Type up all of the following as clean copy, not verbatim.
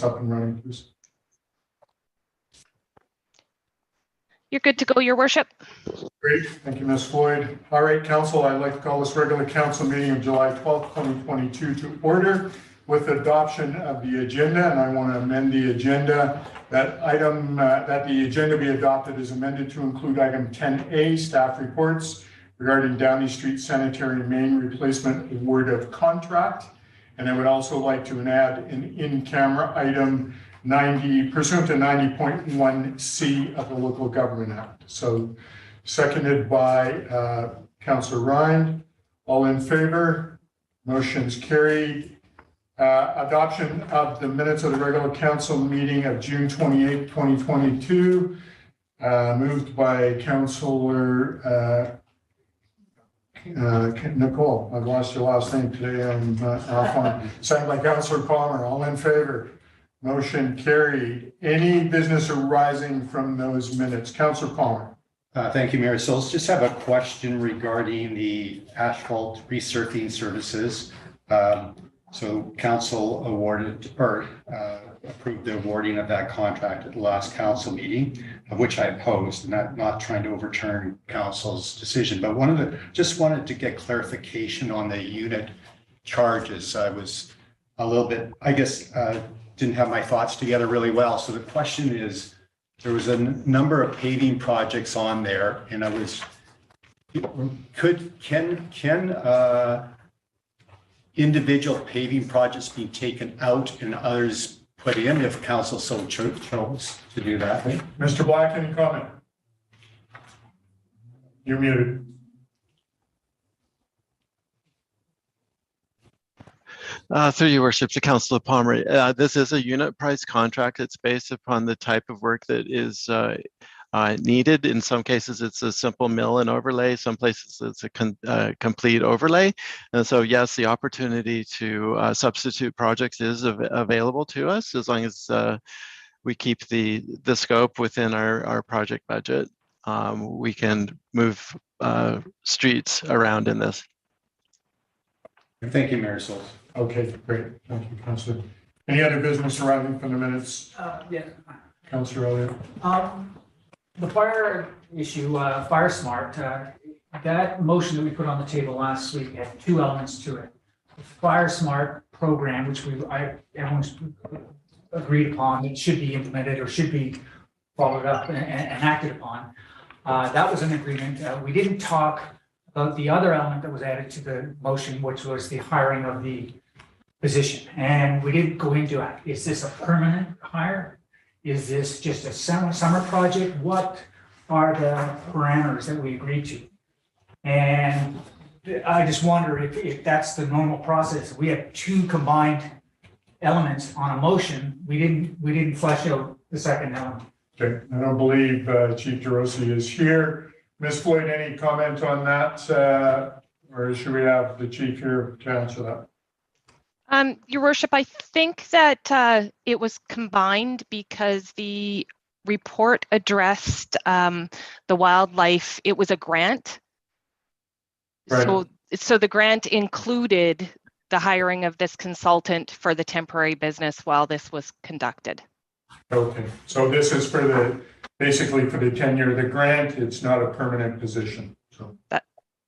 up and running, please. You're good to go, Your Worship. Great, thank you, Ms. Floyd. All right, Council, I'd like to call this regular council meeting of July 12th, 2022 to order with adoption of the agenda, and I want to amend the agenda. That the agenda be adopted is amended to include item 10A, staff reports regarding Downey Street sanitary main replacement award of contract. And I would also like to add an in-camera item 90, pursuant to 90.1C of the Local Government Act. So seconded by Councillor Ryan. All in favor? Motion's carried. Adoption of the minutes of the regular council meeting of June 28, 2022. Moved by Councillor Nicol. I've lost your last name today. I'm off on. Second by Councillor Palmer. All in favor? Motion carried. Any business arising from those minutes? Councillor Palmer. Thank you, Mayor Sulz. Just have a question regarding the asphalt resurfacing services. So council awarded or approved the awarding of that contract at the last council meeting, of which I opposed, and I'm not trying to overturn council's decision, but just wanted to get clarification on the unit charges. I was a little bit, I guess, didn't have my thoughts together really well. So the question is, there was a number of paving projects on there, and I was, can individual paving projects be taken out and others put in if council so chose to do that? Mr. Black, any comment? You're muted. Through your worship to Councillor Palmer, this is a unit price contract. It's based upon the type of work that is needed. In some cases, it's a simple mill and overlay. Some places, it's a complete overlay. And so, yes, the opportunity to substitute projects is available to us as long as we keep the scope within our project budget. We can move streets around in this. Thank you, Mayor Sulz. Okay, great. Thank you, Councillor. Any other business arising from the minutes? Yeah. Councillor Elliott. The fire issue, Fire Smart, that motion that we put on the table last week had two elements to it. The Fire Smart program, which everyone's agreed upon, it should be implemented or should be followed up and acted upon. That was an agreement. We didn't talk about the other element that was added to the motion, which was the hiring of the position. And we didn't go into it. Is this a permanent hire? Is this just a summer project? What are the parameters that we agreed to? And I just wonder if that's the normal process. We have two combined elements on a motion. We didn't flesh out the second element. Okay, I don't believe Chief DeRossi is here. Ms. Floyd, any comment on that? Or should we have the chief here to answer that? Your Worship, I think that it was combined because the report addressed the wildlife. It was a grant. Right. So the grant included the hiring of this consultant for the temporary business while this was conducted. Okay, so this is for basically for the tenure of the grant. It's not a permanent position. So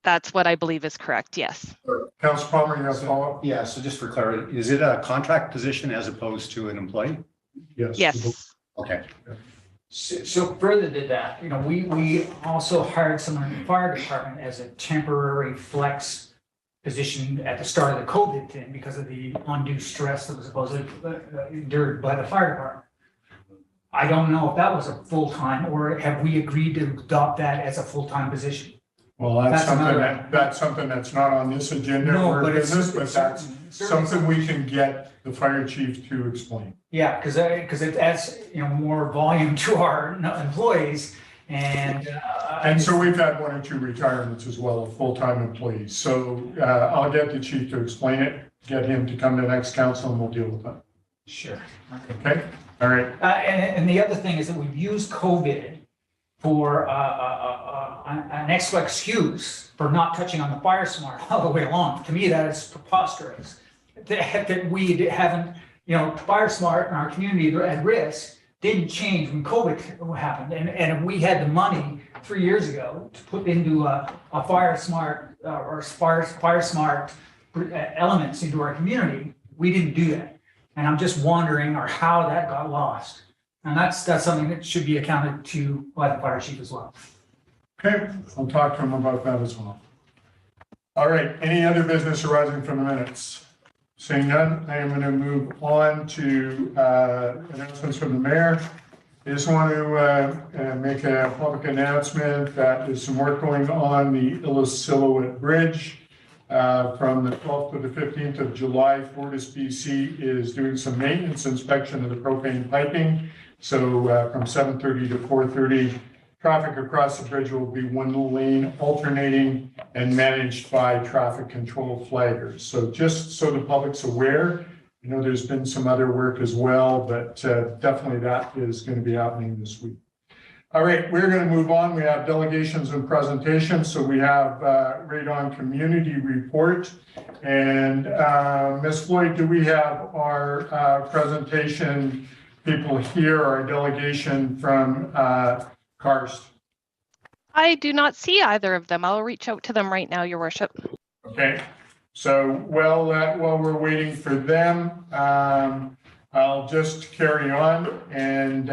that's what I believe is correct. Yes. Councillor Palmer, you have a follow-up? Yeah. So just for clarity, is it a contract position as opposed to an employee? Yes. Yes. Okay. So further to that, we also hired someone in the fire department as a temporary flex position at the start of the COVID thing because of the undue stress that was supposedly endured by the fire department. I don't know if that was a full-time or have we agreed to adopt that as a full-time position? Well, that's something that's not on this agenda or business, but that's something we can get the fire chief to explain. Yeah, because it adds more volume to our employees, and so we've had one or two retirements as well of full-time employees. So I'll get the chief to explain it, get him to come to the next council, and we'll deal with that. Sure. Okay. All right. And the other thing is that we've used COVID for an extra excuse for not touching on the Fire Smart all the way along. To me, that is preposterous. That we haven't Fire Smart in our community at risk didn't change when COVID happened. And we had the money 3 years ago to put into a Fire Smart or Fire Smart elements into our community. We didn't do that. And I'm just wondering how that got lost. And that's something that should be accounted to by the fire chief as well. Okay, I'll talk to him about that as well. All right, any other business arising from the minutes? Seeing none, I am going to move on to announcements from the mayor. I just want to make a public announcement that there's some work going on the Illecillewaet Bridge. From the 12th to the 15th of July, Fortis BC is doing some maintenance inspection of the propane piping. So from 7:30 to 4:30, traffic across the bridge will be one lane alternating and managed by traffic control flaggers. So just so the public's aware, there's been some other work as well, but definitely that is going to be happening this week. All right, we're going to move on. We have delegations and presentations. So we have Radon Community Report. And Ms. Floyd, do we have our presentation people here, our delegation from CARST? I do not see either of them. I'll reach out to them right now, Your Worship. Okay, so while we're waiting for them, I'll just carry on and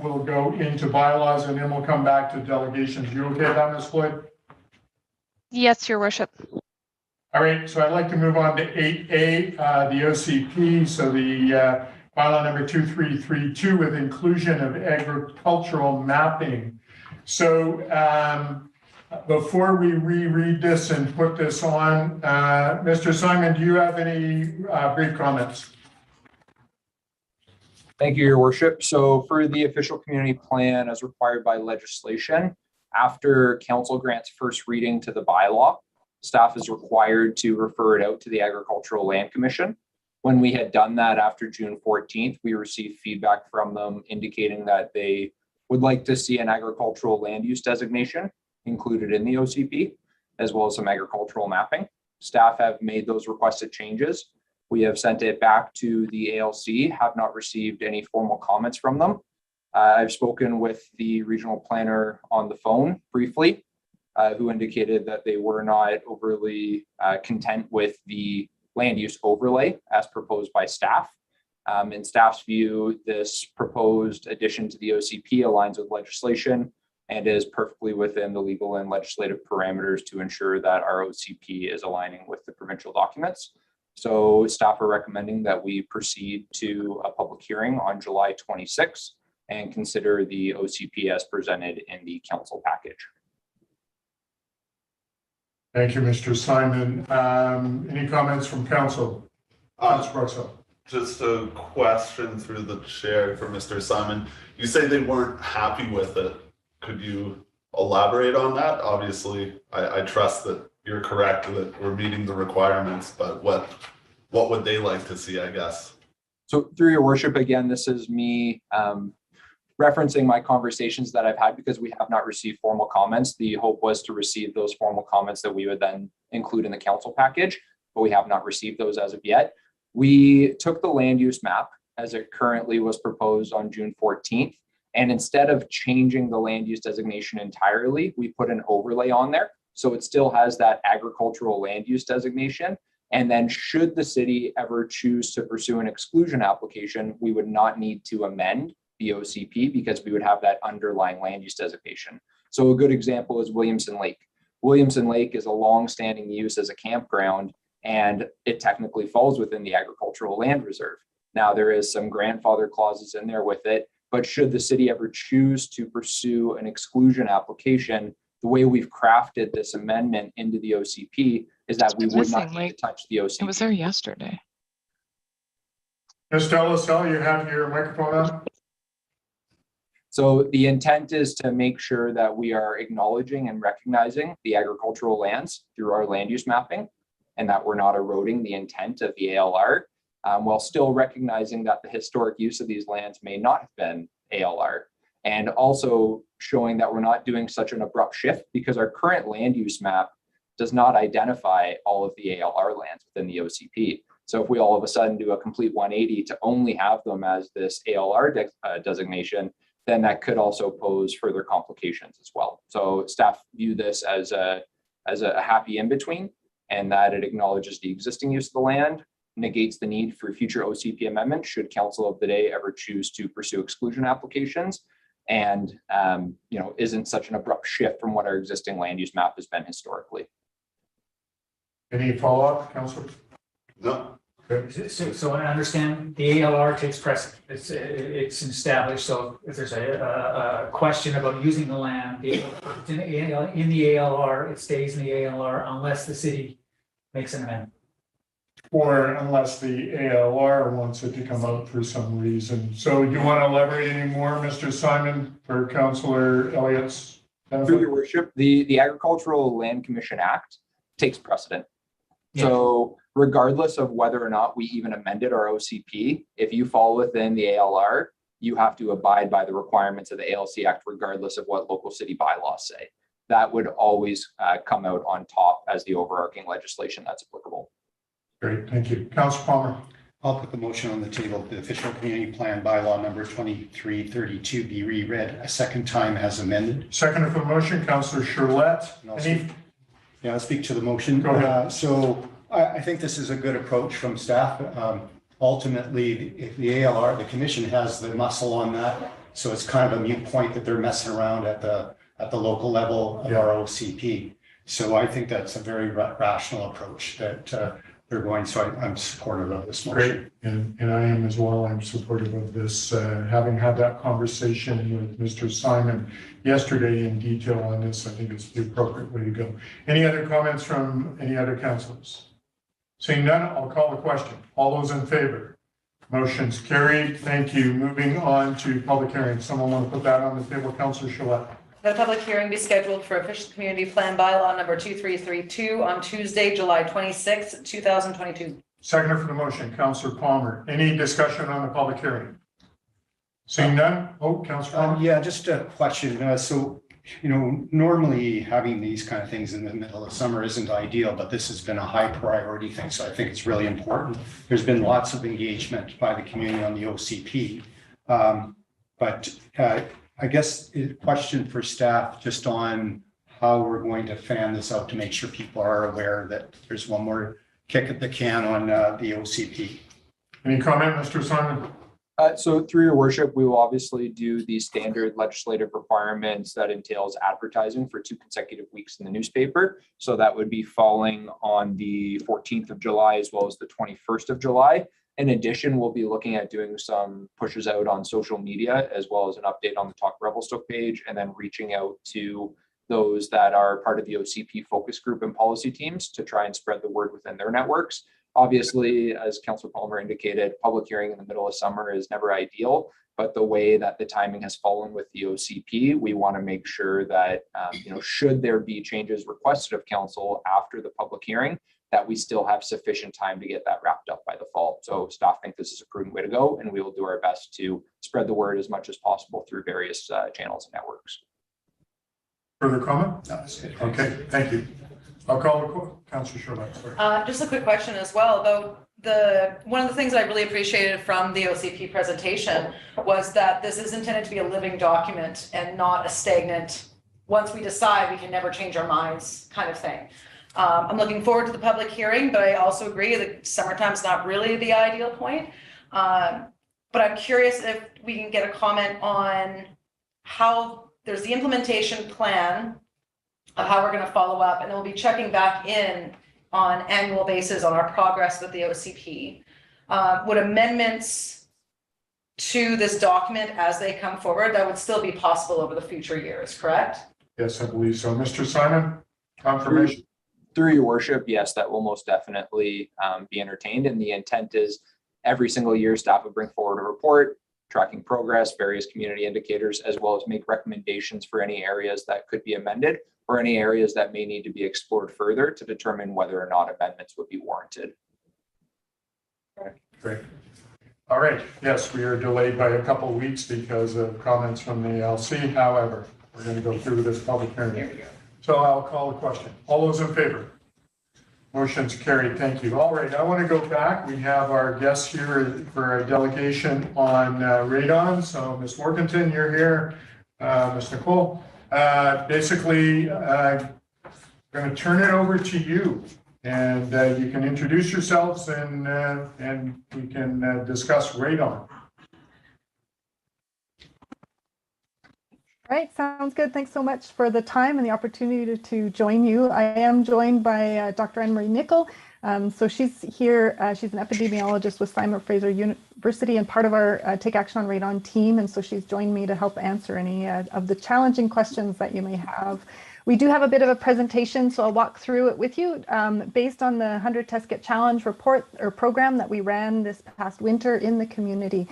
we'll go into bylaws and then we'll come back to delegations. You okay with that, Ms. Floyd? Yes, Your Worship. All right, so I'd like to move on to 8A, the OCP. So the bylaw number 2332 with inclusion of agricultural mapping. So before we reread this and put this on, Mr. Simon, do you have any brief comments? Thank you, Your Worship. So for the official community plan as required by legislation, after council grants first reading to the bylaw, staff is required to refer it out to the Agricultural Land Commission. When we had done that after June 14th, we received feedback from them indicating that they would like to see an agricultural land use designation included in the OCP, as well as some agricultural mapping. Staff have made those requested changes. We have sent it back to the ALC, have not received any formal comments from them. I've spoken with the regional planner on the phone briefly, who indicated that they were not overly content with the land use overlay as proposed by staff. In staff's view, this proposed addition to the OCP aligns with legislation and is perfectly within the legal and legislative parameters to ensure that our OCP is aligning with the provincial documents. So staff are recommending that we proceed to a public hearing on July 26th and consider the OCP as presented in the council package. Thank you, Mr. Simon. Any comments from council? Just a question through the chair for Mr. Simon. You say they weren't happy with it. Could you elaborate on that? Obviously, I trust that you're correct that we're meeting the requirements, but what would they like to see, I guess? So through your worship, again, this is me referencing my conversations that I've had because we have not received formal comments. The hope was to receive those formal comments that we would then include in the council package, but we have not received those as of yet. We took the land use map as it currently was proposed on June 14th. And instead of changing the land use designation entirely, we put an overlay on there. So it still has that agricultural land use designation. And then should the city ever choose to pursue an exclusion application, we would not need to amend the OCP because we would have that underlying land use designation. So a good example is Williamson Lake. Williamson Lake is a long-standing use as a campground, and it technically falls within the agricultural land reserve. Now there is some grandfather clauses in there with it, but should the city ever choose to pursue an exclusion application, the way we've crafted this amendment into the OCP is that we would not need to touch the OCP. It was there yesterday. Ms. Delisle, you have your microphone on. So the intent is to make sure that we are acknowledging and recognizing the agricultural lands through our land use mapping, and that we're not eroding the intent of the ALR, while still recognizing that the historic use of these lands may not have been ALR, and also showing that we're not doing such an abrupt shift because our current land use map does not identify all of the ALR lands within the OCP. So if we all of a sudden do a complete 180 to only have them as this ALR designation, then that could also pose further complications as well. So staff view this as a happy in-between, and that it acknowledges the existing use of the land, negates the need for future OCP amendments should council of the day ever choose to pursue exclusion applications, and isn't such an abrupt shift from what our existing land use map has been historically. Any follow-up, Councillor? No, So I understand the ALR takes precedent. It's established. So if there's a question about using the land, it's in the ALR, it stays in the ALR unless the city makes an amendment. Or unless the ALR wants it to come out for some reason. So you want to elaborate any more, Mr. Simon, for Councillor Elliott's Through benefit? your worship, the Agricultural Land Commission Act takes precedent. So regardless of whether or not we even amended our OCP, if you fall within the ALR, you have to abide by the requirements of the ALC Act, regardless of what local city bylaws say. That would always come out on top as the overarching legislation that's applicable. Great, thank you. Councillor Palmer. I'll put the motion on the table. The official community plan bylaw number 2332 be reread a second time as amended. Second for the motion, Councillor Charlotte. I'll speak to the motion. Go ahead. So I think this is a good approach from staff. Ultimately, if the ALR, the commission has the muscle on that. So it's kind of a moot point that they're messing around at the local level of our OCP. So I think that's a very rational approach that they're going. So I'm supportive of this motion. Great, and I am as well. I'm supportive of this. Having had that conversation with Mr. Simon yesterday in detail on this, I think it's the appropriate way to go. Any other comments from any other councillors? Seeing none, I'll call the question. All those in favor? Motion's carried. Thank you. Moving on to public hearing. Someone want to put that on the table? Councillor Charlotte. The public hearing be scheduled for official community plan bylaw number 2332 on Tuesday, July 26, 2022. Seconder for the motion, Councillor Palmer. Any discussion on the public hearing? Seeing none? Oh, Councillor Palmer. Yeah, just a question. So, normally having these kind of things in the middle of summer isn't ideal, but this has been a high priority thing. So I think it's really important. There's been lots of engagement by the community on the OCP. But I guess a question for staff just on how we're going to fan this out to make sure people are aware that there's one more kick at the can on the OCP. Any comment, Mr. Simon? So through your worship, we will obviously do the standard legislative requirements that entails advertising for 2 consecutive weeks in the newspaper. So that would be falling on the 14th of July as well as the 21st of July. In addition, we'll be looking at doing some pushes out on social media as well as an update on the Talk Revelstoke page, and then reaching out to those that are part of the OCP focus group and policy teams to try and spread the word within their networks. Obviously, as Councillor Palmer indicated, public hearing in the middle of summer is never ideal, but the way that the timing has fallen with the OCP, we want to make sure that, should there be changes requested of council after the public hearing, that we still have sufficient time to get that wrapped up by the fall. So staff think this is a prudent way to go, and we will do our best to spread the word as much as possible through various channels and networks. Further comment? That's it. Okay, thank you. I'll call the Councillor Charlotte. Just a quick question as well, though. One of the things I really appreciated from the OCP presentation was that this is intended to be a living document and not a stagnant, once we decide we can never change our minds kind of thing. I'm looking forward to the public hearing, but I also agree that summertime is not really the ideal point. But I'm curious if we can get a comment on how there's the implementation plan of how we're going to follow up, and then we'll be checking back in on annual basis on our progress with the OCP. Would amendments to this document as they come forward, that would still be possible over the future years, correct? Yes, I believe so. Mr. Simon, confirmation. Through your worship, yes, that will most definitely be entertained. And the intent is every single year staff would bring forward a report tracking progress, various community indicators, as well as make recommendations for any areas that could be amended or any areas that may need to be explored further to determine whether or not amendments would be warranted. Great. All right. Yes, we are delayed by a couple of weeks because of comments from the LC. However, we're going to go through this public hearing. Here we go. So I'll call the question. All those in favor? Motion's carried. Thank you. All right, I want to go back. We have our guests here for a delegation on radon. So Ms. Warkentin, you're here. Ms. Nicol. Basically, I'm going to turn it over to you, and you can introduce yourselves and we can discuss radon. All right, sounds good. Thanks so much for the time and the opportunity to join you. I am joined by Dr. Anne-Marie Nicol. So she's here, she's an epidemiologist with Simon Fraser University and part of our Take Action on Radon team. And so she's joined me to help answer any of the challenging questions that you may have. We do have a bit of a presentation, so I'll walk through it with you based on the 100 Test Kit Challenge report or program that we ran this past winter in the community.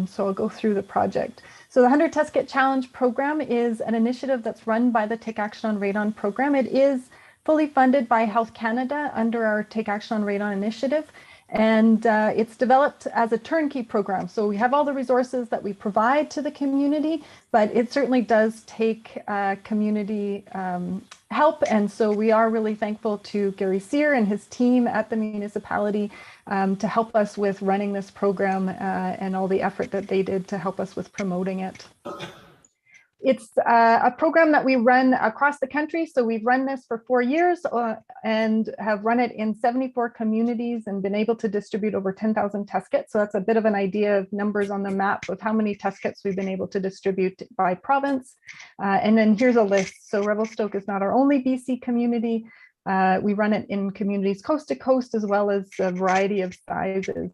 So I'll go through the project. So the 100 Test Kit Challenge program is an initiative that's run by the Take Action on Radon program. It is fully funded by Health Canada under our Take Action on Radon initiative. And it's developed as a turnkey program. So we have all the resources that we provide to the community, but it certainly does take community help. And so we are really thankful to Gary Sear and his team at the municipality to help us with running this program and all the effort that they did to help us with promoting it. It's a program that we run across the country. So we've run this for 4 years and have run it in 74 communities and been able to distribute over 10,000 test kits. So that's a bit of an idea of numbers on the map of how many test kits we've been able to distribute by province. And then here's a list. So Revelstoke is not our only BC community. We run it in communities coast to coast as well as a variety of sizes.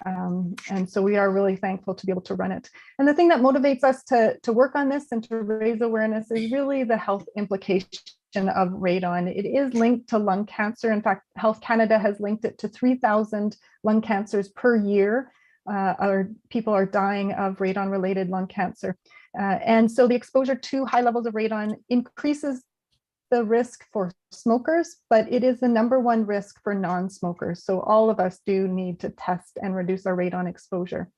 And so we are really thankful to be able to run it. And the thing that motivates us to work on this and to raise awareness is really the health implication of radon. It is linked to lung cancer. In fact, Health Canada has linked it to 3,000 lung cancers per year. People are dying of radon-related lung cancer. And so the exposure to high levels of radon increases the risk for smokers, but it is the #1 risk for non-smokers. So all of us do need to test and reduce our radon exposure.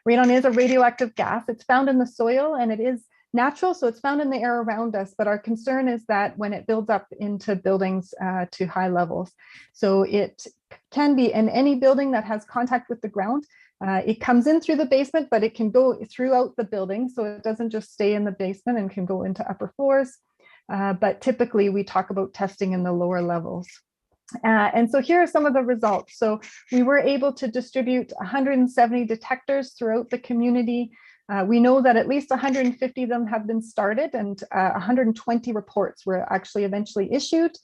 Radon is a radioactive gas. It's found in the soil and it is natural, so it's found in the air around us, but our concern is that when it builds up into buildings to high levels. So it can be in any building that has contact with the ground. It comes in through the basement, but it can go throughout the building. So it doesn't just stay in the basement and can go into upper floors. But typically we talk about testing in the lower levels. And so here are some of the results. So we were able to distribute 170 detectors throughout the community. We know that at least 150 of them have been started and 120 reports were actually eventually issued.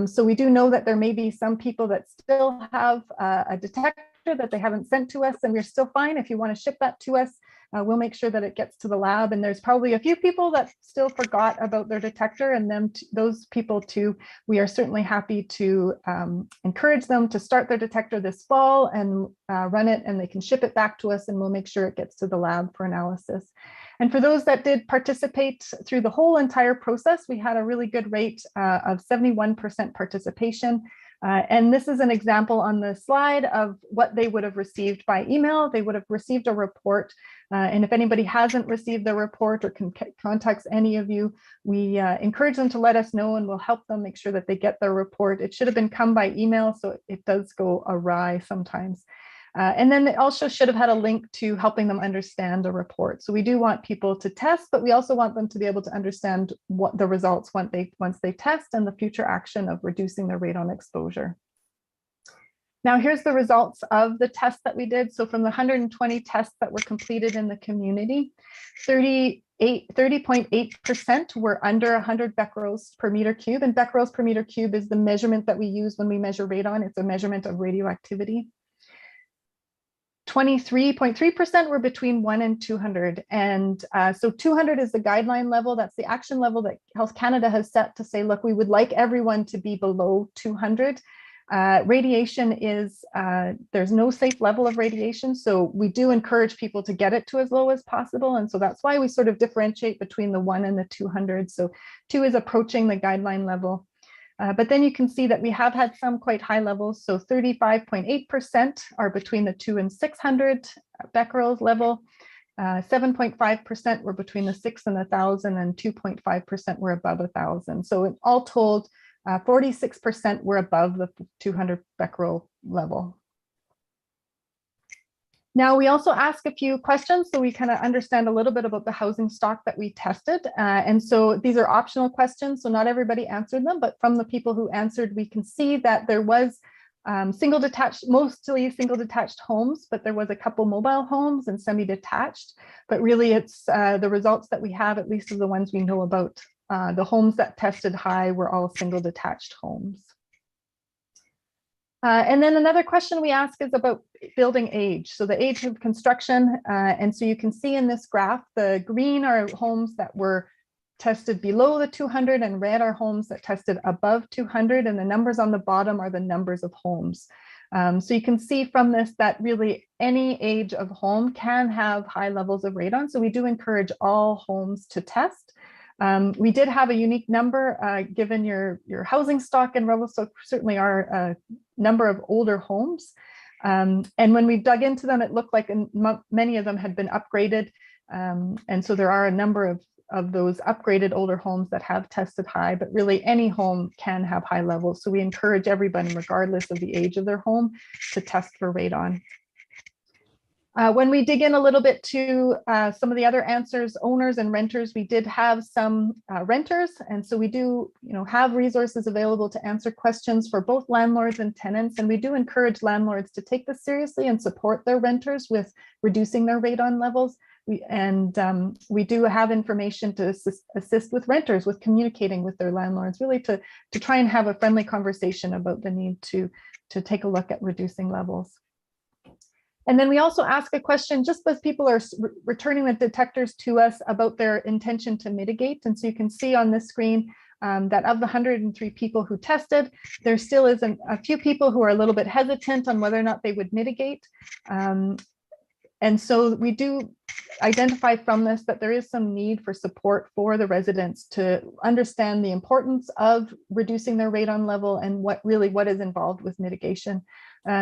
So we do know that there may be some people that still have a detector that they haven't sent to us, and we're still fine. If you want to ship that to us, we'll make sure that it gets to the lab. And there's probably a few people that still forgot about their detector, and those people too, we are certainly happy to encourage them to start their detector this fall and run it, and they can ship it back to us and we'll make sure it gets to the lab for analysis. And for those that did participate through the whole entire process, we had a really good rate of 71% participation. And this is an example on the slide of what they would have received by email. They would have received a report. And if anybody hasn't received the report or contacts any of you, we encourage them to let us know and we'll help them make sure that they get their report. It should have come by email, so it does go awry sometimes. And then it also should have had a link to helping them understand the report. So we do want people to test, but we also want them to be able to understand what the results once they test and the future action of reducing their radon exposure. Now here's the results of the tests that we did. So from the 120 tests that were completed in the community, 30.8% were under 100 becquerels per meter cube. And becquerels per meter cube is the measurement that we use when we measure radon. It's a measurement of radioactivity. 23.3% were between 1 and 200. And so 200 is the guideline level. That's the action level that Health Canada has set to say, look, we would like everyone to be below 200. Radiation is, there's no safe level of radiation. So we do encourage people to get it to as low as possible. And so that's why we sort of differentiate between the 1 and the 200. So 2 is approaching the guideline level. But then you can see that we have had some quite high levels. So 35.8% are between the 2 and 600 becquerels level. 7.5% were between the 6 and 1,000, and 2.5% were above 1,000. So all told, 46% were above the 200 becquerel level. Now, we also ask a few questions so we kind of understand a little bit about the housing stock that we tested. And so these are optional questions, so not everybody answered them, but from the people who answered, we can see that there was mostly single detached homes, but there was a couple mobile homes and semi-detached. But really it's the results that we have, at least of the ones we know about, the homes that tested high were all single detached homes. And then another question we ask is about building age. So the age of construction. And so you can see in this graph, the green are homes that were tested below the 200 and red are homes that tested above 200. And the numbers on the bottom are the numbers of homes. So you can see from this that really any age of home can have high levels of radon. So we do encourage all homes to test. We did have a unique number given your housing stock and levels, so certainly are a number of older homes. And when we dug into them, it looked like many of them had been upgraded. And so there are a number of those upgraded older homes that have tested high, but really any home can have high levels. So we encourage everybody, regardless of the age of their home, to test for radon. When we dig in a little bit to some of the other answers, owners and renters, we did have some renters. And so we do have resources available to answer questions for both landlords and tenants. And we do encourage landlords to take this seriously and support their renters with reducing their radon levels. We do have information to assist with renters with communicating with their landlords, really to try and have a friendly conversation about the need to take a look at reducing levels. And then we also ask a question just as people are returning the detectors to us about their intention to mitigate. And so you can see on this screen that of the 103 people who tested, there still is a few people who are a little bit hesitant on whether or not they would mitigate. And so we do identify from this that there is some need for support for the residents to understand the importance of reducing their radon level and what is involved with mitigation.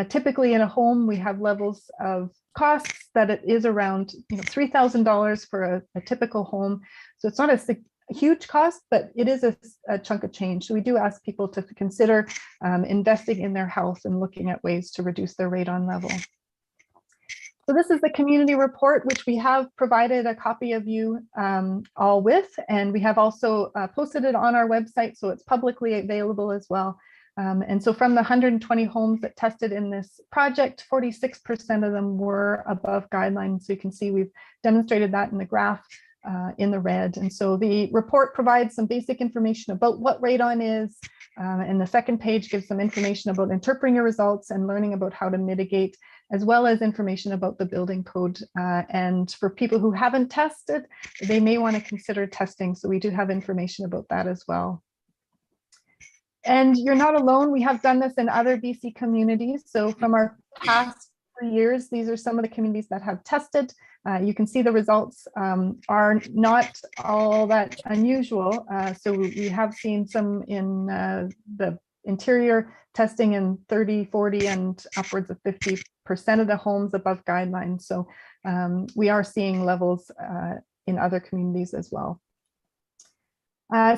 Typically in a home, we have levels of costs that it is around $3,000 for a typical home. So it's not a huge cost, but it is a chunk of change. So we do ask people to consider investing in their health and looking at ways to reduce their radon level. So this is the community report, which we have provided a copy of you all with, and we have also posted it on our website, so it's publicly available as well. And so from the 120 homes that tested in this project, 46% of them were above guidelines. So you can see we've demonstrated that in the graph in the red. And so the report provides some basic information about what radon is. And the second page gives some information about interpreting your results and learning about how to mitigate, as well as information about the building code. And for people who haven't tested, they may want to consider testing. So we do have information about that as well. And you're not alone. We have done this in other BC communities. So from our past 3 years, these are some of the communities that have tested. You can see the results are not all that unusual. So we have seen some in the interior testing in 30, 40, and upwards of 50% of the homes above guidelines. So we are seeing levels in other communities as well.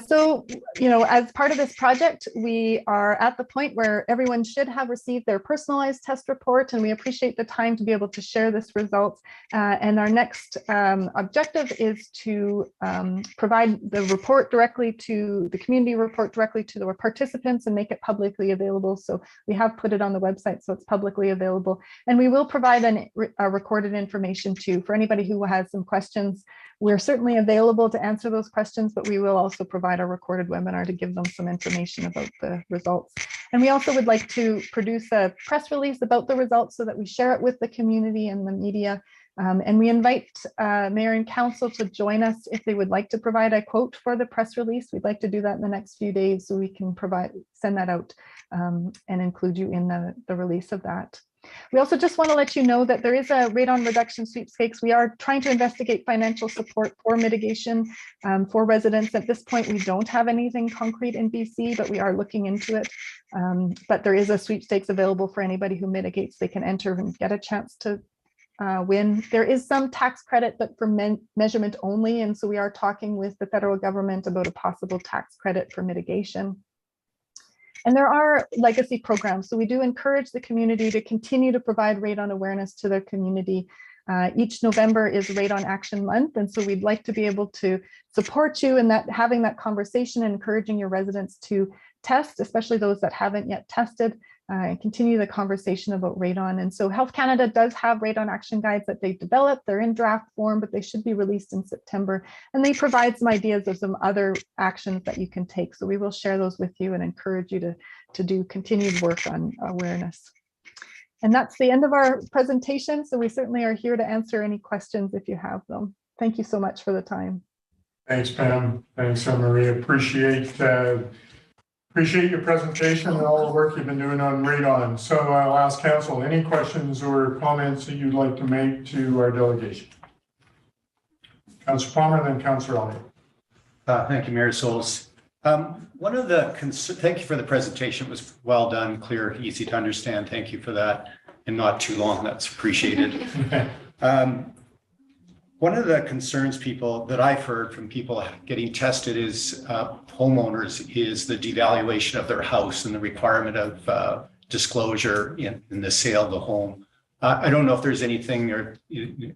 So, as part of this project, we are at the point where everyone should have received their personalized test report, and we appreciate the time to be able to share this results. And our next objective is to provide the report directly to the community report directly to the participants and make it publicly available. So we have put it on the website, so it's publicly available. And we will provide a recorded information too for anybody who has some questions. We're certainly available to answer those questions, but we will also provide a recorded webinar to give them some information about the results. And we also would like to produce a press release about the results so that we share it with the community and the media. And we invite Mayor and Council to join us if they would like to provide a quote for the press release. We'd like to do that in the next few days so we can send that out and include you in the release of that. We also just want to let you know that there is a radon reduction sweepstakes. We are trying to investigate financial support for mitigation for residents. At this point, we don't have anything concrete in BC, but we are looking into it. But there is a sweepstakes available for anybody who mitigates. They can enter and get a chance to win. There is some tax credit, but for measurement only. And so we are talking with the federal government about a possible tax credit for mitigation. And there are legacy programs. So we do encourage the community to continue to provide radon awareness to their community. Each November is Radon Action Month. And so we'd like to be able to support you in that, having that conversation and encouraging your residents to test, especially those that haven't yet tested, and continue the conversation about radon. And so Health Canada does have radon action guides that they've developed. They're in draft form, but they should be released in September. And they provide some ideas of some other actions that you can take. So we will share those with you and encourage you to do continued work on awareness. And that's the end of our presentation. So we certainly are here to answer any questions if you have them. Thank you so much for the time. Thanks, Pam. Thanks, Anne-Marie. Appreciate your presentation and all the work you've been doing on radon. So I'll ask council, any questions or comments that you'd like to make to our delegation? Councillor Palmer, then Councillor Elliott. Thank you, Mayor Sulz. Thank you for the presentation. It was well done, clear, easy to understand. Thank you for that, and not too long. That's appreciated. One of the concerns that I've heard from people getting tested is homeowners is the devaluation of their house and the requirement of disclosure in the sale of the home. I don't know if there's anything or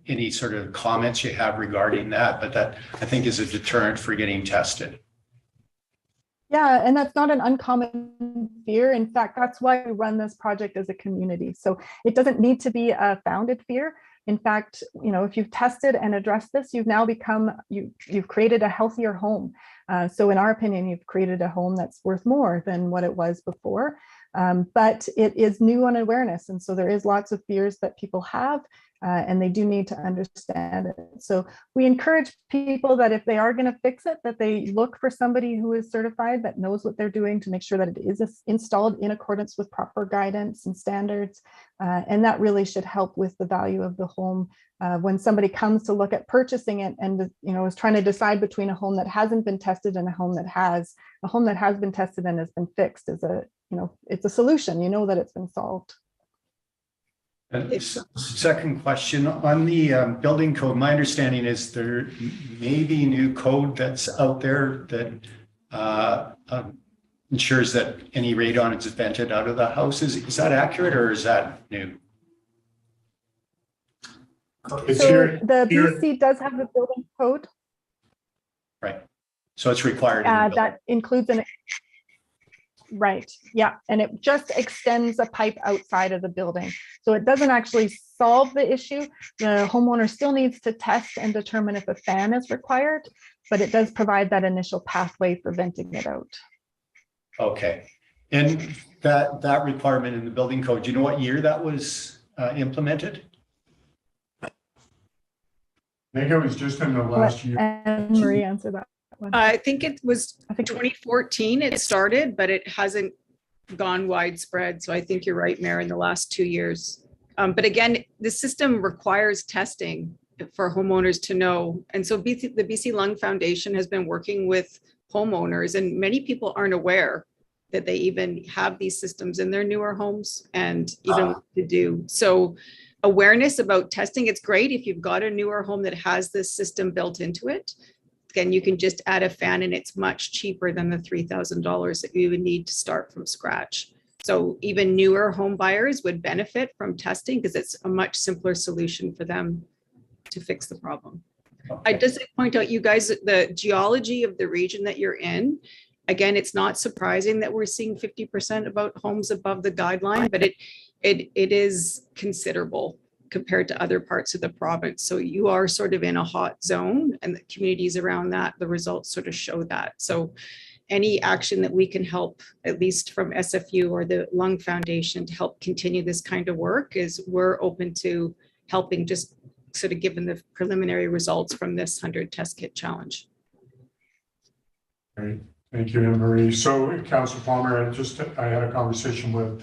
any sort of comments you have regarding that, but that I think is a deterrent for getting tested. Yeah, and that's not an uncommon fear. In fact, that's why we run this project as a community. So it doesn't need to be a founded fear. In fact, if you've tested and addressed this, you've now you've created a healthier home. So in our opinion, you've created a home that's worth more than what it was before. But it is new on awareness. And so there is lots of fears that people have, and they do need to understand it. So we encourage people that if they are going to fix it, that they look for somebody who is certified, that knows what they're doing to make sure that it is installed in accordance with proper guidance and standards. And that really should help with the value of the home when somebody comes to look at purchasing it and is trying to decide between a home that hasn't been tested and a home that has. A home that has been tested and has been fixed is it's a solution. You know that it's been solved. Second question on the building code, my understanding is there may be new code that's out there that ensures that any radon is vented out of the house. Is that accurate or is that new? The BC does have the building code. Right. So it's required. That includes right. Yeah. And it just extends a pipe outside of the building. So it doesn't actually solve the issue. The homeowner still needs to test and determine if a fan is required, but it does provide that initial pathway for venting it out. Okay. And that requirement in the building code, do you know what year that was implemented? I think it was just in the last year. And Marie answered that one. I think it was 2014 it started, but it hasn't gone widespread. So I think you're right, Mayor, in the last 2 years. But again, the system requires testing for homeowners to know. And so the BC Lung Foundation has been working with homeowners, and many people aren't aware that they even have these systems in their newer homes and even what to do. So awareness about testing, it's great if you've got a newer home that has this system built into it. Then you can just add a fan and it's much cheaper than the $3,000 that you would need to start from scratch. So even newer home buyers would benefit from testing because it's a much simpler solution for them to fix the problem. I just point out, you guys, the geology of the region that you're in, again, it's not surprising that we're seeing 50% about homes above the guideline, but it is considerable compared to other parts of the province. So you are sort of in a hot zone, and the communities around that, the results sort of show that. So any action that we can help, at least from SFU or the Lung Foundation, to help continue this kind of work, is we're open to helping, just sort of given the preliminary results from this 100 test kit challenge. Great. Thank you, Anne-Marie. So, Councillor Palmer, I had a conversation with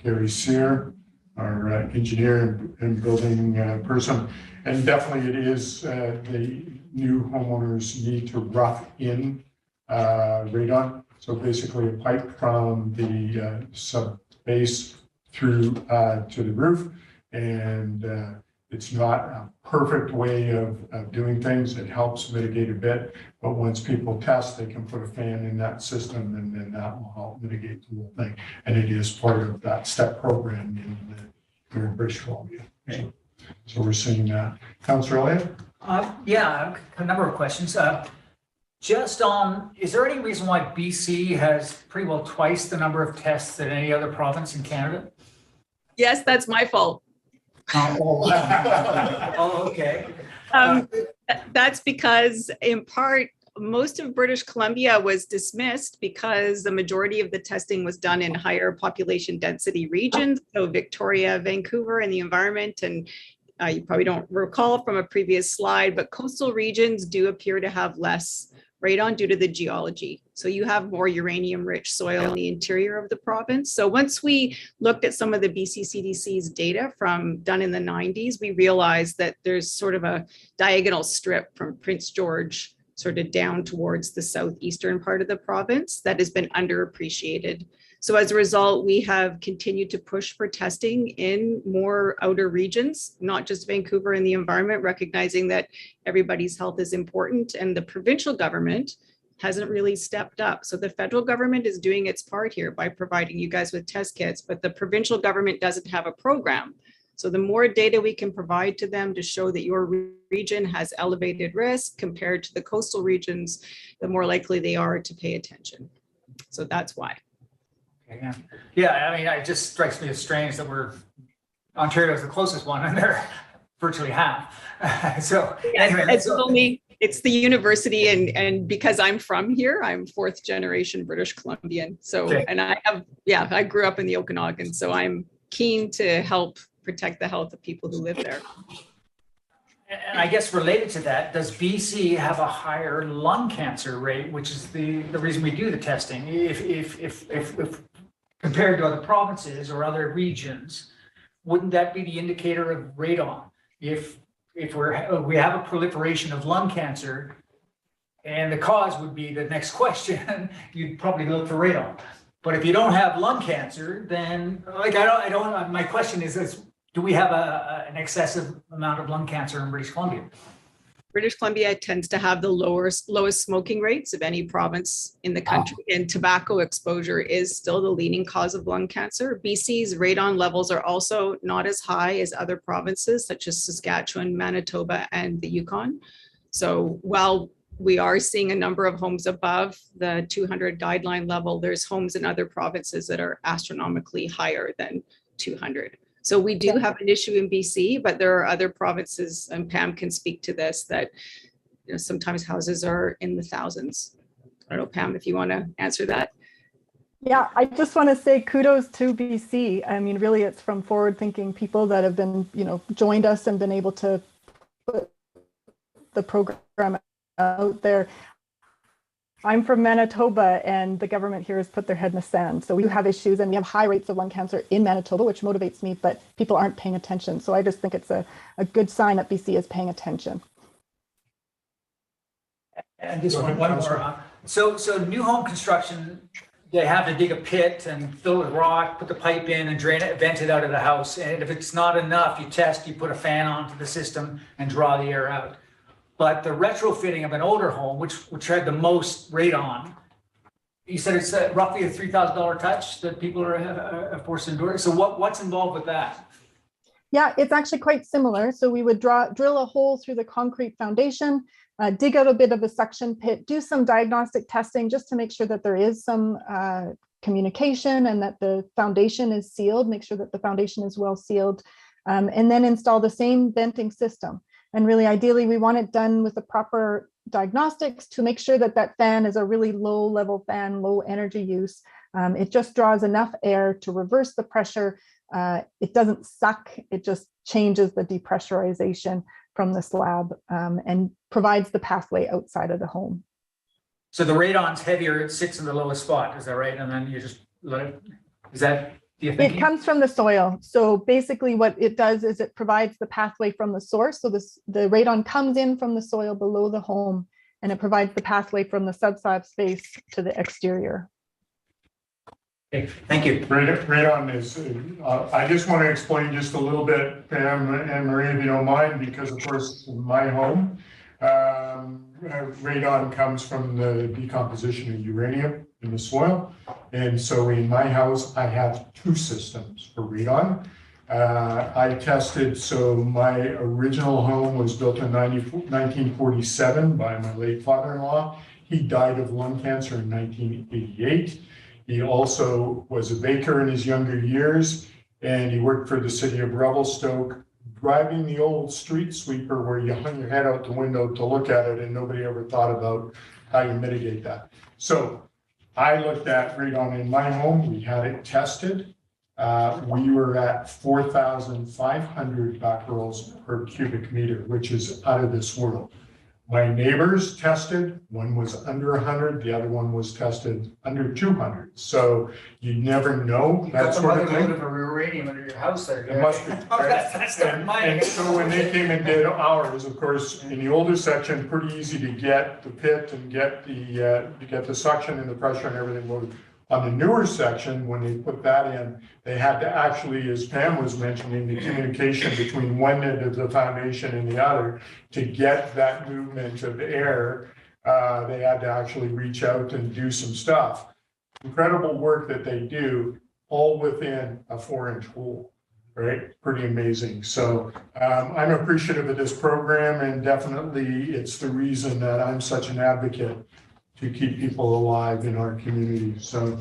Gary Sear, our engineer and building person, and definitely it is the new homeowners need to rough in radon. So basically a pipe from the sub base through to the roof, and It's not a perfect way of doing things. It helps mitigate a bit, but once people test, they can put a fan in that system and then that will help mitigate the whole thing. And it is part of that STEP program here in British Columbia. So we're seeing that. Councillor Elliott? Yeah, a number of questions. Just on, is there any reason why BC has pretty well twice the number of tests than any other province in Canada? Yes, that's my fault. Oh, okay. That's because in part, most of British Columbia was dismissed because the majority of the testing was done in higher population density regions. So Victoria, Vancouver, and the environment. And you probably don't recall from a previous slide, but coastal regions do appear to have less radon due to the geology. So you have more uranium-rich soil in the interior of the province. So once we looked at some of the BC CDC's data from done in the 90s, we realized that there's sort of a diagonal strip from Prince George sort of down towards the southeastern part of the province that has been underappreciated. So as a result, we have continued to push for testing in more outer regions, not just Vancouver and the environment, recognizing that everybody's health is important, and the provincial government hasn't really stepped up. So the federal government is doing its part here by providing you guys with test kits, but the provincial government doesn't have a program. So the more data we can provide to them to show that your region has elevated risk compared to the coastal regions, the more likely they are to pay attention. So that's why. Yeah, I mean, it just strikes me as strange that Ontario is the closest one and they're virtually half. So anyway, it's the university, and because I'm from here, I'm fourth generation British Columbian. So, okay. And I grew up in the Okanagan, so I'm keen to help protect the health of people who live there. And I guess related to that, does BC have a higher lung cancer rate, which is the reason we do the testing? If compared to other provinces or other regions, wouldn't that be the indicator of radon? If we have a proliferation of lung cancer, and the cause would be the next question, you'd probably look for radon. But if you don't have lung cancer, then my question is do we have an excessive amount of lung cancer in British Columbia? British Columbia tends to have the lowest smoking rates of any province in the country, and tobacco exposure is still the leading cause of lung cancer. BC's radon levels are also not as high as other provinces such as Saskatchewan, Manitoba, and the Yukon. So while we are seeing a number of homes above the 200 guideline level, there's homes in other provinces that are astronomically higher than 200. So we do have an issue in BC, but there are other provinces, and Pam can speak to this, that sometimes houses are in the thousands. I don't know, Pam, if you want to answer that. Yeah, I just want to say kudos to BC. I mean, really, it's from forward-thinking people that have been, joined us and been able to put the program out there. I'm from Manitoba, and the government here has put their head in the sand. So we have issues, and we have high rates of lung cancer in Manitoba, which motivates me, but people aren't paying attention. So I just think it's a good sign that BC is paying attention. And just one more. So new home construction, they have to dig a pit and fill it with rock, put the pipe in and drain it, vent it out of the house. And if it's not enough, you put a fan onto the system and draw the air out. But the retrofitting of an older home, which had the most radon, you said it's roughly a $3,000 touch that people are forced to endure. So what's involved with that? Yeah, it's actually quite similar. So we would drill a hole through the concrete foundation, dig out a bit of a suction pit, do some diagnostic testing just to make sure that there is some communication and that the foundation is sealed, make sure that the foundation is well sealed, and then install the same venting system. And really, ideally, we want it done with the proper diagnostics to make sure that that fan is a really low level fan, low energy use. It just draws enough air to reverse the pressure. It doesn't suck, it just changes the depressurization from the slab and provides the pathway outside of the home. So the radon's heavier, it sits in the lowest spot, is that right? And then you just let it, is that the thinking? It comes from the soil. So basically what it does is it provides the pathway from the source. So the radon comes in from the soil below the home, and it provides the pathway from the subslab space to the exterior. Okay, thank you. Radon is, I just want to explain just a little bit, Pam and Marie, if you don't mind, because of course, in my home, radon comes from the decomposition of uranium in the soil. And so in my house, I have two systems for radon. I tested, so my original home was built in 1947 by my late father-in-law. He died of lung cancer in 1988. He also was a baker in his younger years, and he worked for the city of Revelstoke, driving the old street sweeper where you hung your head out the window to look at it, and nobody ever thought about how you mitigate that. So I looked at radon in my home. We had it tested. We were at 4,500 becquerels per cubic meter, which is out of this world. My neighbors tested, one was under 100, the other one was tested under 200. So you never know that sort of thing. Of uranium under your house there. It must be. That's not mine. And so when they came and did ours, of course, in the older section, pretty easy to get the pit and get the suction and the pressure and everything loaded. On the newer section, when they put that in, they had to actually, as Pam was mentioning, the communication between one end of the foundation and the other, to get that movement of air, they had to actually reach out and do some stuff. Incredible work that they do, all within a 4-inch hole, right? Pretty amazing. So I'm appreciative of this program, and definitely it's the reason that I'm such an advocate to keep people alive in our community. So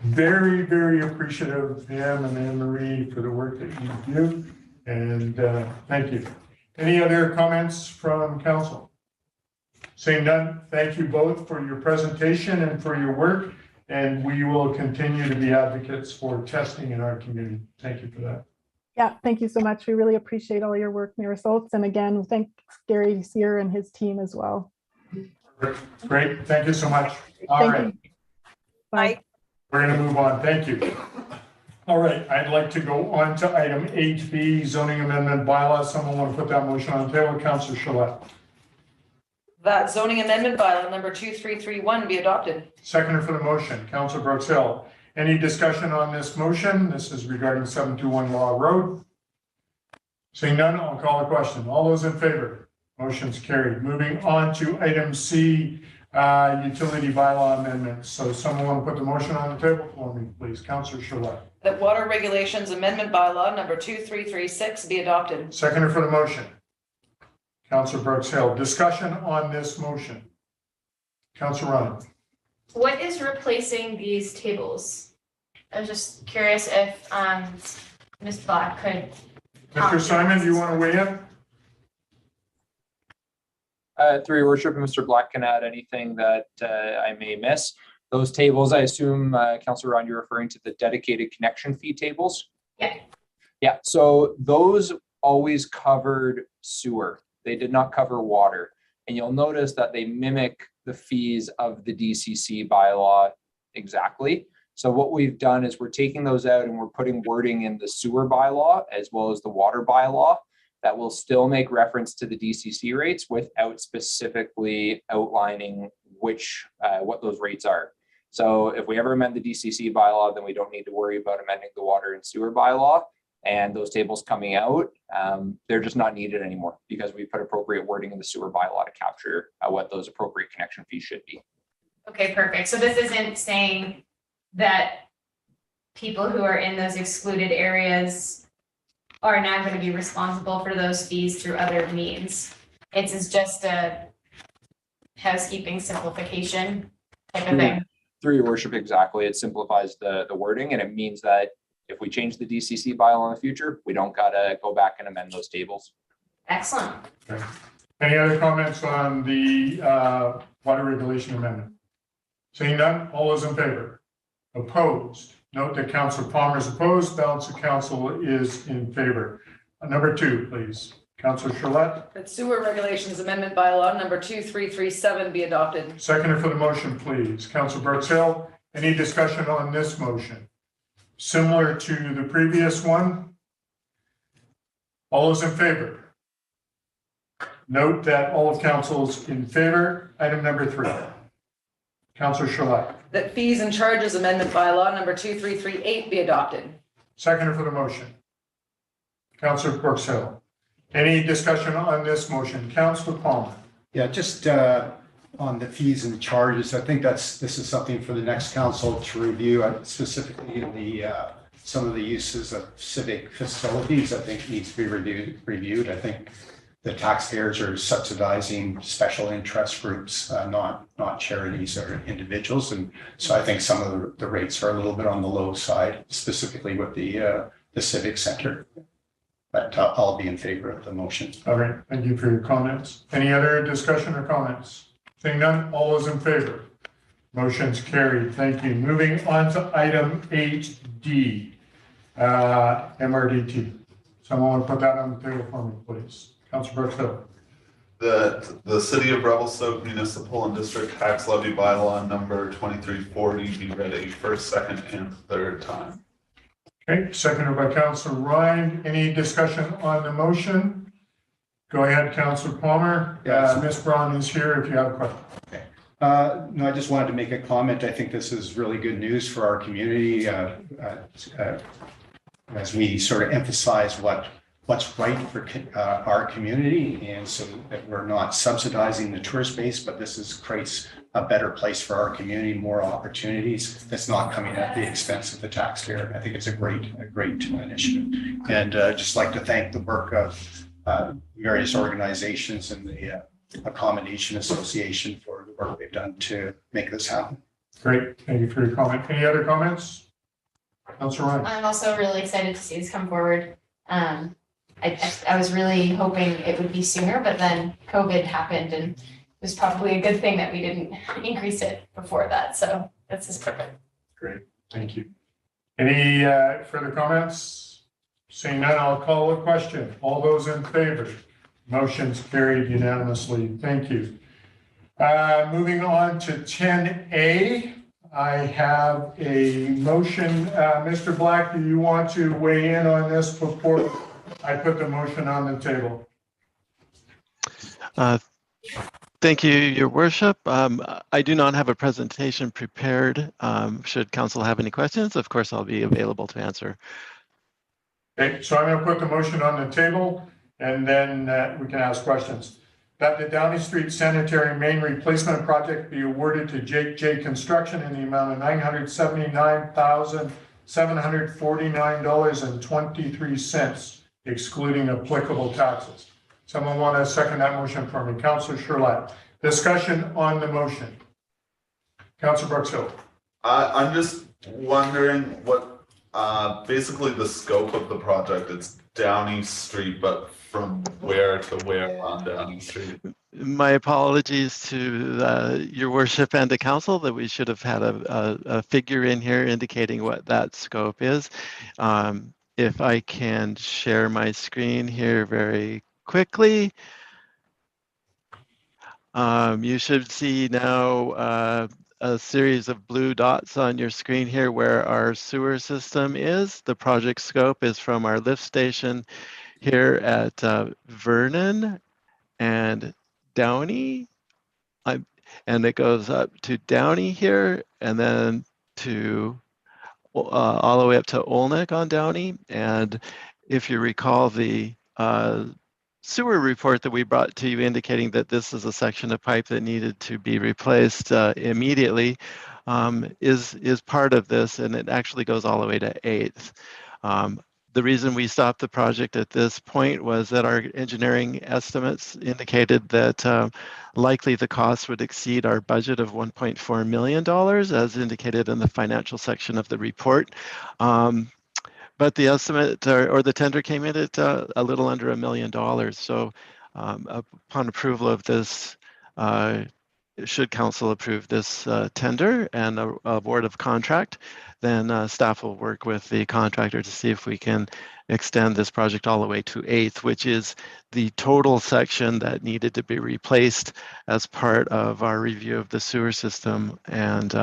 very, very appreciative, Pam and Anne Marie, for the work that you do. And thank you. Any other comments from council? Seeing none, thank you both for your presentation and for your work. And we will continue to be advocates for testing in our community. Thank you for that. Yeah, thank you so much. We really appreciate all your work, Mayor Sulz. And again, thanks Gary Sear and his team as well. Great, thank you so much. All right. Bye. We're going to move on. Thank you. All right, I'd like to go on to item 8B, zoning amendment bylaw. Someone want to put that motion on the table? Councillor Gillette. That zoning amendment bylaw number 2331 be adopted. Seconder for the motion, Councillor Brooks Hill. Any discussion on this motion? This is regarding 721 Law Road. Seeing none, I'll call the question. All those in favor? Motion's carried. Moving on to item C, utility bylaw amendments. So someone want to put the motion on the table for me, please? Councillor Gillette. That water regulations amendment bylaw number 2336 be adopted. Seconder for the motion, Councillor Brooks Hill. Discussion on this motion. Councillor Ryan. What is replacing these tables? I was just curious if Ms. Black could. Mr. Simon, do you want to weigh in? Through your worship, Mr. Black can add anything that I may miss. Those tables, I assume, Councillor Ron, you're referring to the dedicated connection fee tables? Yeah. Yeah, so those always covered sewer. They did not cover water. And you'll notice that they mimic the fees of the DCC bylaw exactly. So what we've done is we're taking those out and we're putting wording in the sewer bylaw as well as the water bylaw that will still make reference to the DCC rates without specifically outlining what those rates are. So if we ever amend the DCC bylaw, then we don't need to worry about amending the water and sewer bylaw. And those tables coming out, they're just not needed anymore because we put appropriate wording in the sewer bylaw to capture what those appropriate connection fees should be. Okay, perfect. So this isn't saying that people who are in those excluded areas are now going to be responsible for those fees through other means. It's just a housekeeping simplification type of thing. Through your worship, exactly. It simplifies the wording, and it means that if we change the DCC bylaw in the future, we don't gotta go back and amend those tables. Excellent. Okay. Any other comments on the water regulation amendment? Seeing none, all those in favor? Opposed? Note that Councillor Palmer is opposed. Balance of council is in favor. Number 2, please. Councillor Gillette. That sewer regulations amendment bylaw number 2337 be adopted. Seconder for the motion, please. Councillor Brooks Hill. Any discussion on this motion? Similar to the previous one? All those in favor? Note that all of council's in favor. Item number 3. Councillor Charlotte. That fees and charges amendment bylaw number 2338 be adopted. Seconder for the motion. Councillor Brooks Hill. Any discussion on this motion? Councillor Palmer. Yeah, just on the fees and charges, I think this is something for the next council to review, specifically in the some of the uses of civic facilities. I think needs to be reviewed. I think the taxpayers are subsidizing special interest groups, not charities or individuals, and so I think some of the rates are a little bit on the low side, specifically with the civic center. But I'll be in favor of the motion. All right, thank you for your comments. Any other discussion or comments? Seeing none, all those in favor? Motion's carried. Thank you. Moving on to item 8D, MRDT. Someone want to put that on the table for me, please? Councillor Brooks Hill. That the City of Revelstoke Municipal and District Tax Levy Bylaw number 2340 be read a first, second, and third time. Okay, seconded by Councillor Ryan. Any discussion on the motion? Go ahead, Councillor Palmer. Ms. Braun is here if you have a question. Okay. No, I just wanted to make a comment. I think this is really good news for our community as we sort of emphasize what's right for our community, and so that we're not subsidizing the tourist base, but this creates a better place for our community, more opportunities. That's not coming at the expense of the taxpayer. I think it's a great initiative, and just like to thank the work of various organizations and the Accommodation Association for the work they've done to make this happen. Great, thank you for your comment. Any other comments? Councillor Ryan. I'm also really excited to see this come forward. I was really hoping it would be sooner, but then COVID happened, and it was probably a good thing that we didn't increase it before that. So that's just perfect. Great, thank you. Any further comments? Seeing none, I'll call a question. All those in favor? Motion's carried unanimously. Thank you. Moving on to 10A, I have a motion. Mr. Black, do you want to weigh in on this before I put the motion on the table? Thank you, Your Worship. I do not have a presentation prepared. Should council have any questions, of course, I'll be available to answer. Okay, so I'm going to put the motion on the table, and then we can ask questions. That the Downey Street Sanitary Main Replacement Project be awarded to Jake J Construction in the amount of $979,749.23, excluding applicable taxes. Someone want to second that motion for me? Councillor Charlotte. Discussion on the motion. Councillor Brooks Hill. I'm just wondering what, basically the scope of the project. It's Downey Street, but from where to where on Downey Street? My apologies to Your Worship and the council that we should have had a figure in here indicating what that scope is. If I can share my screen here very quickly. You should see now a series of blue dots on your screen here where our sewer system is. The project scope is from our lift station here at Vernon and Downey, and it goes up to Downey here, and then to all the way up to Olney on Downey. And if you recall, the sewer report that we brought to you indicating that this is a section of pipe that needed to be replaced immediately is part of this, and it actually goes all the way to 8th. The reason we stopped the project at this point was that our engineering estimates indicated that likely the cost would exceed our budget of $1.4 million, as indicated in the financial section of the report. But the estimate or the tender came in at a little under $1 million. So upon approval of this, should council approve this tender and award of contract, then staff will work with the contractor to see if we can extend this project all the way to 8th, which is the total section that needed to be replaced as part of our review of the sewer system and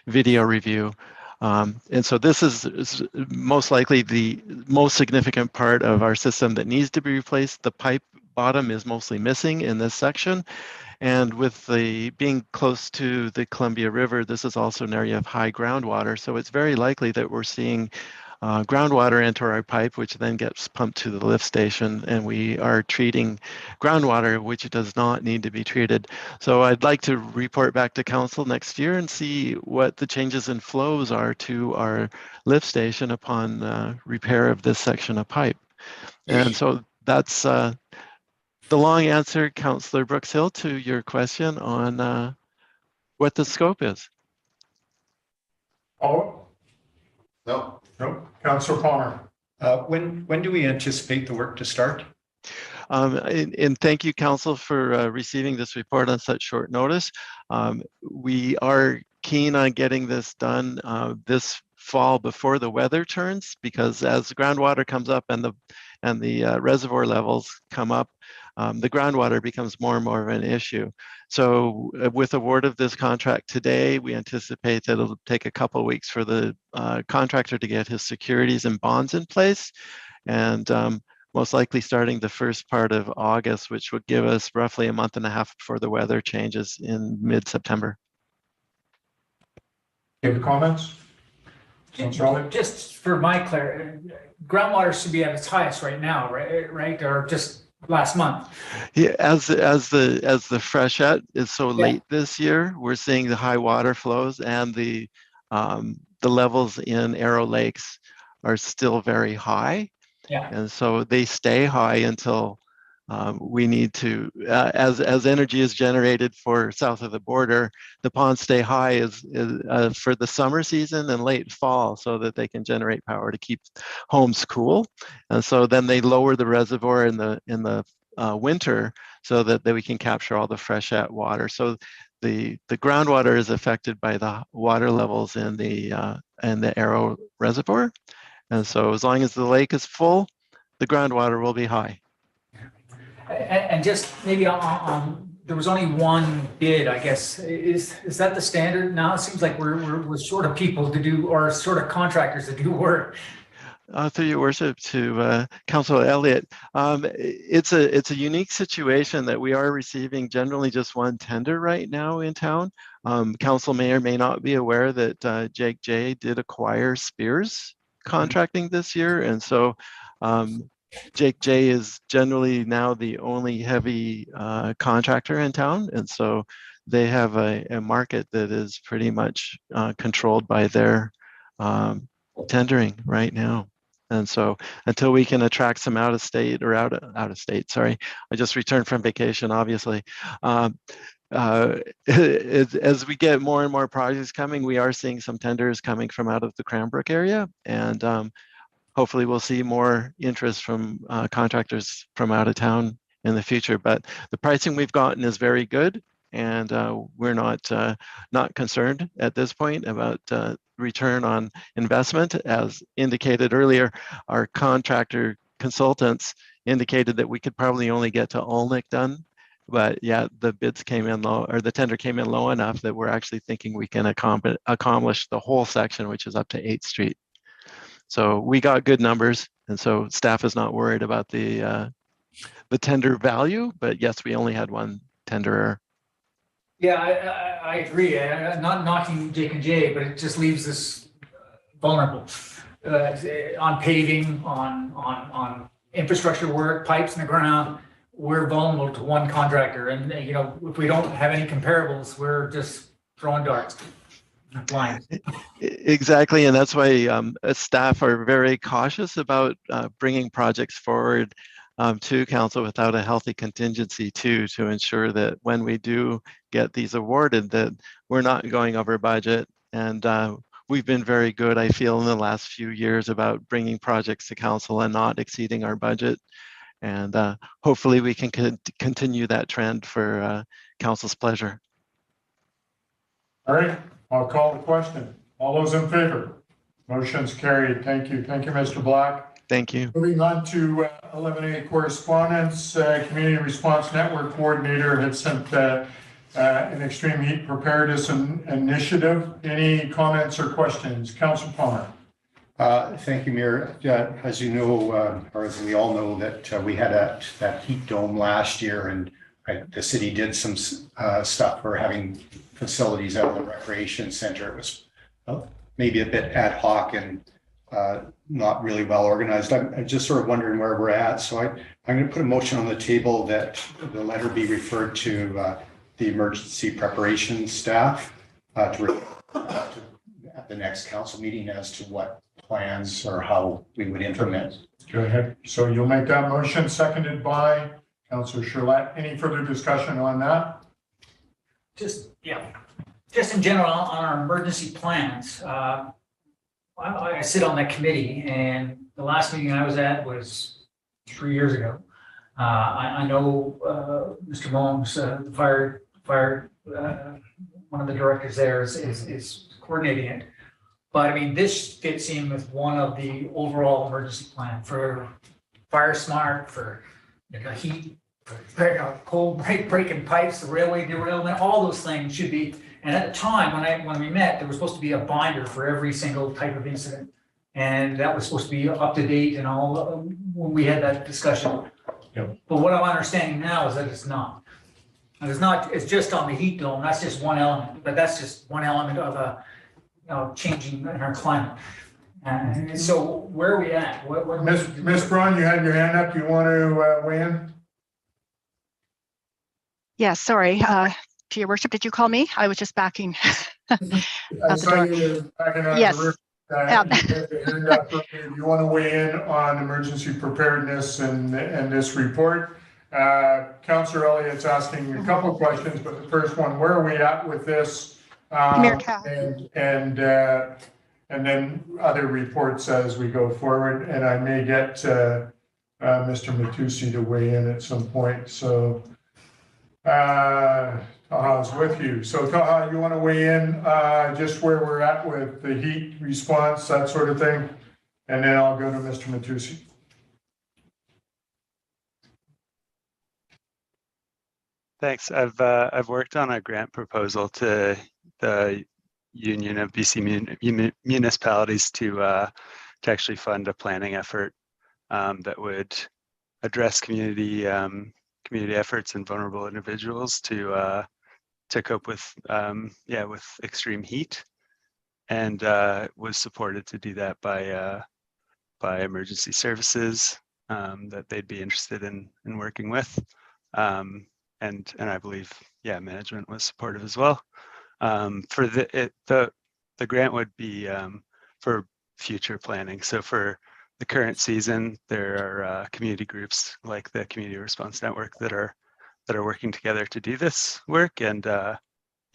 video review. And so this is most likely the most significant part of our system that needs to be replaced. The pipe bottom is mostly missing in this section. And with the being close to the Columbia River, this is also an area of high groundwater. So it's very likely that we're seeing groundwater enter our pipe, which then gets pumped to the lift station, and we are treating groundwater, which does not need to be treated. So I'd like to report back to council next year and see what the changes in flows are to our lift station upon repair of this section of pipe. And so that's the long answer, Councillor Brooks Hill, to your question on what the scope is. Oh, No, no, Councillor Palmer. When do we anticipate the work to start? And thank you, Council, for receiving this report on such short notice. We are keen on getting this done this fall before the weather turns, because as the groundwater comes up and the reservoir levels come up, the groundwater becomes more and more of an issue. So with award of this contract today, we anticipate that it'll take a couple of weeks for the contractor to get his securities and bonds in place, and most likely starting the first part of August, which would give us roughly a month and a half before the weather changes in mid-September. Any comments? Just for my clarity, groundwater should be at its highest right now, right? Or just last month? Yeah, as the freshet is so late this year, we're seeing the high water flows, and the levels in Arrow Lakes are still very high. Yeah. And so they stay high until we need to, as energy is generated for south of the border, the ponds stay high is for the summer season and late fall, so that they can generate power to keep homes cool. And so then they lower the reservoir in the winter, so that we can capture all the freshet water. So the groundwater is affected by the water levels in the Arrow Reservoir. And so as long as the lake is full, the groundwater will be high. And just maybe on there was only one bid, I guess. Is that the standard now? It seems like we're short of people to do, or sort of contractors to do work. Through your worship, to Councillor Elliott, it's a unique situation that we are receiving generally just one tender right now in town. Council may or may not be aware that Jake J did acquire Spears Contracting this year, and so Jake J is generally now the only heavy contractor in town, and so they have a market that is pretty much controlled by their tendering right now. And so until we can attract some out of state, sorry, I just returned from vacation, obviously. As we get more and more projects coming, we are seeing some tenders coming from out of the Cranbrook area, and hopefully we'll see more interest from contractors from out of town in the future. But the pricing we've gotten is very good, and we're not concerned at this point about return on investment. As indicated earlier, our contractor consultants indicated that we could probably only get to Olnick done, but yeah, the bids came in low, or the tender came in low enough that we're actually thinking we can accomplish the whole section, which is up to 8th Street. So we got good numbers, and so staff is not worried about the tender value, but yes, we only had one tenderer. Yeah, I agree. I'm not knocking Jake and Jay, but it just leaves us vulnerable on paving, on infrastructure work, pipes in the ground. We're vulnerable to one contractor, and you know, if we don't have any comparables, we're just throwing darts. Blind. Exactly, and that's why staff are very cautious about bringing projects forward to council without a healthy contingency to ensure that when we do get these awarded, that we're not going over budget. And we've been very good, I feel, in the last few years about bringing projects to council and not exceeding our budget. And hopefully we can continue that trend for council's pleasure. All right, I'll call the question. All those in favor? Motion's carried. Thank you. Thank you, Mr. Black. Thank you. Moving on to 11A correspondence. Community Response Network Coordinator had sent an extreme heat preparedness initiative. Any comments or questions? Councillor Palmer. Thank you, Mayor. As you know, or as we all know, that we had that heat dome last year, and the city did some stuff for having facilities at the recreation center. It was maybe a bit ad hoc and not really well organized. I'm just sort of wondering where we're at. So I'm going to put a motion on the table that the letter be referred to the emergency preparation staff at the next council meeting as to what plans or how we would implement. Go ahead. So you'll make that motion, seconded by Councillor Charlotte. Any further discussion on that? Just in general, on our emergency plans, I sit on that committee, and the last meeting I was at was 3 years ago. I know Mr. Momes, fire, one of the directors there is coordinating it. But I mean, this fits in with one of the overall emergency plan for fire smart, for heat, for cold breaking pipes, the railway derailment, all those things should be. And at the time when we met, there was supposed to be a binder for every single type of incident, and that was supposed to be up to date and all when we had that discussion. Yep. But what I'm understanding now is that it's not. And it's not. It's just on the heat dome. That's just one element, but that's just one element of a changing in our climate. And so where are we at? What Ms. Braun, you had your hand up. Do you want to weigh in? Yeah, sorry. To your worship, did you call me? I was just backing I out saw the door. you were backing out Yes. the room. You want to weigh in on emergency preparedness and this report? Councillor Elliott's asking a couple of questions, but the first one, where are we at with this? And then other reports as we go forward. And I may get Mr. Matusi to weigh in at some point. So Taha's with you. So Taha, you want to weigh in just where we're at with the heat response, that sort of thing? And then I'll go to Mr. Matusi. Thanks. I've worked on a grant proposal to the Union of BC Municipalities to actually fund a planning effort that would address community efforts and vulnerable individuals to cope with with extreme heat, and was supported to do that by emergency services that they'd be interested in working with, and I believe management was supportive as well. For the grant would be for future planning. So for the current season, there are community groups like the Community Response Network that are working together to do this work, and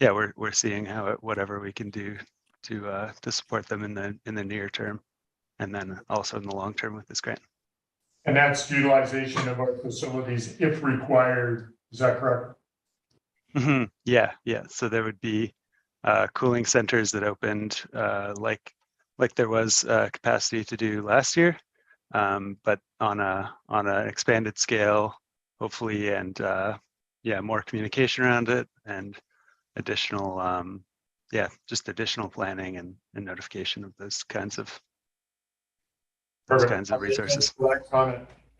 we're seeing whatever we can do to support them in the near term, and then also in the long term with this grant. And that's utilization of our facilities if required. Is that correct? Mm-hmm. Yeah. So there would be cooling centers that opened like there was capacity to do last year, but on an expanded scale, hopefully, and more communication around it, and additional additional planning and notification of those kinds of resources.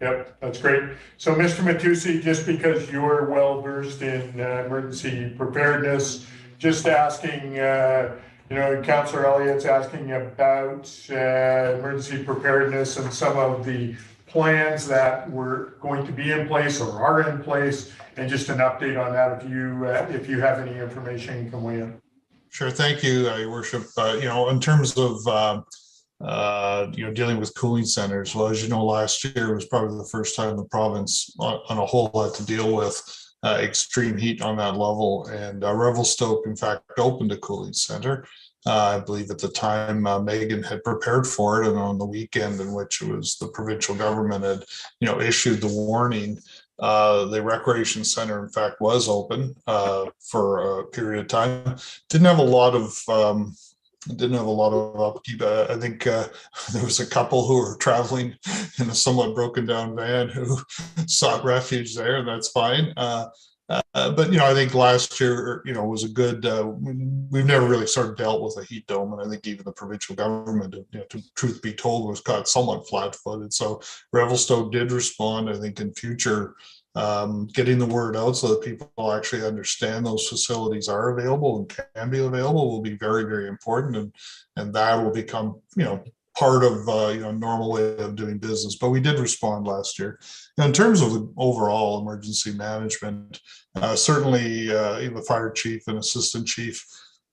Yep, that's great. So Mr. Matusi, just because you're well versed in emergency preparedness, just asking, Councillor Elliott's asking about emergency preparedness and some of the plans that were going to be in place or are in place, and just an update on that if you have any information, can weigh in. Sure, thank you, Your Worship. In terms of dealing with cooling centers, well, as you know, last year was probably the first time the province on a whole had to deal with extreme heat on that level, and Revelstoke in fact opened a cooling center. I believe at the time Megan had prepared for it, and on the weekend in which it was the provincial government had issued the warning, the recreation center in fact was open for a period of time. Didn't have a lot of upkeep. I think there was a couple who were traveling in a somewhat broken down van who sought refuge there, and that's fine. But, I think last year, was a good, we've never really sort of dealt with a heat dome. And I think even the provincial government, to truth be told, was caught somewhat flat-footed. So Revelstoke did respond. I think in future, getting the word out so that people actually understand those facilities are available and can be available will be very, very important. And that will become, part of normal way of doing business. But we did respond last year. In terms of the overall emergency management, certainly the fire chief and assistant chief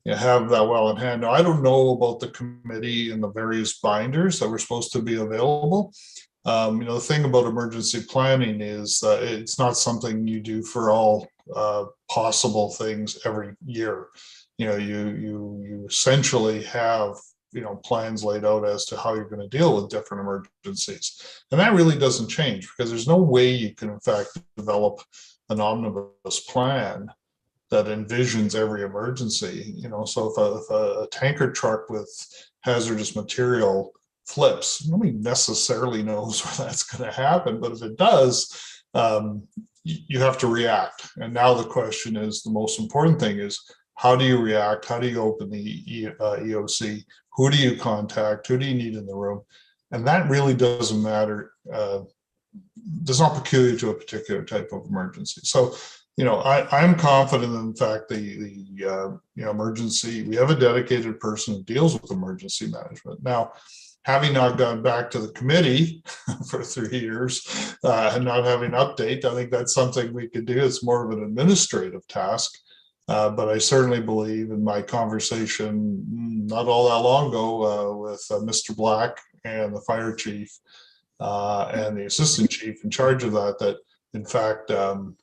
have that well in hand. Now, I don't know about the committee and the various binders that were supposed to be available. The thing about emergency planning is it's not something you do for all possible things every year. You essentially have plans laid out as to how you're going to deal with different emergencies. And that really doesn't change because there's no way you can, in fact, develop an omnibus plan that envisions every emergency. So if a tanker truck with hazardous material flips, nobody necessarily knows where that's going to happen. But if it does, you have to react. And now the question is, the most important thing is, how do you react? How do you open the EOC? Who do you contact? Who do you need in the room? And that really doesn't matter. It's not peculiar to a particular type of emergency. So, I'm confident in fact the emergency, we have a dedicated person who deals with emergency management. Now, having not gone back to the committee for 3 years and not having an update, I think that's something we could do. It's more of an administrative task. But I certainly believe in my conversation not all that long ago with Mr. Black and the fire chief and the assistant chief in charge of that in fact, the